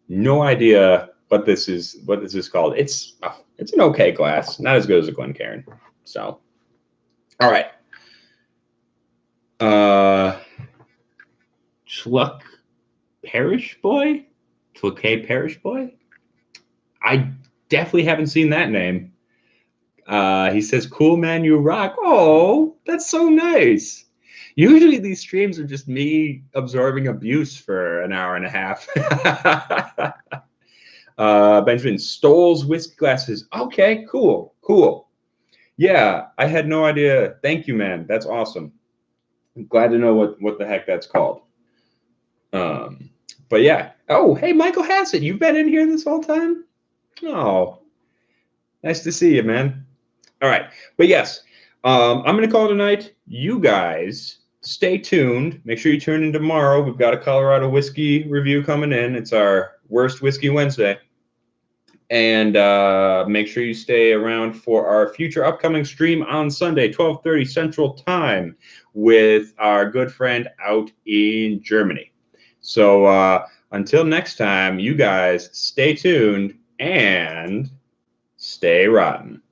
A: no idea what this is called. It's an okay glass, not as good as a Glencairn. So, all right. Tluck Parish Boy? Tluckay Parish Boy? I definitely haven't seen that name. He says, cool man, you rock. Oh, that's so nice. Usually these streams are just me absorbing abuse for an hour and a half. Benjamin, Stoll's whiskey glasses. Okay, cool. Yeah, I had no idea. Thank you, man. That's awesome. I'm glad to know what the heck that's called. But yeah. Oh, hey, Michael Hassett, you've been in here this whole time? Oh, nice to see you, man. All right. But yes, I'm going to call it a night. You guys stay tuned. Make sure you tune in tomorrow. We've got a Colorado whiskey review coming in. It's our Worst Whiskey Wednesday. And make sure you stay around for our future upcoming stream on Sunday, 12:30 Central Time, with our good friend out in Germany. So until next time, you guys stay tuned and stay rotten.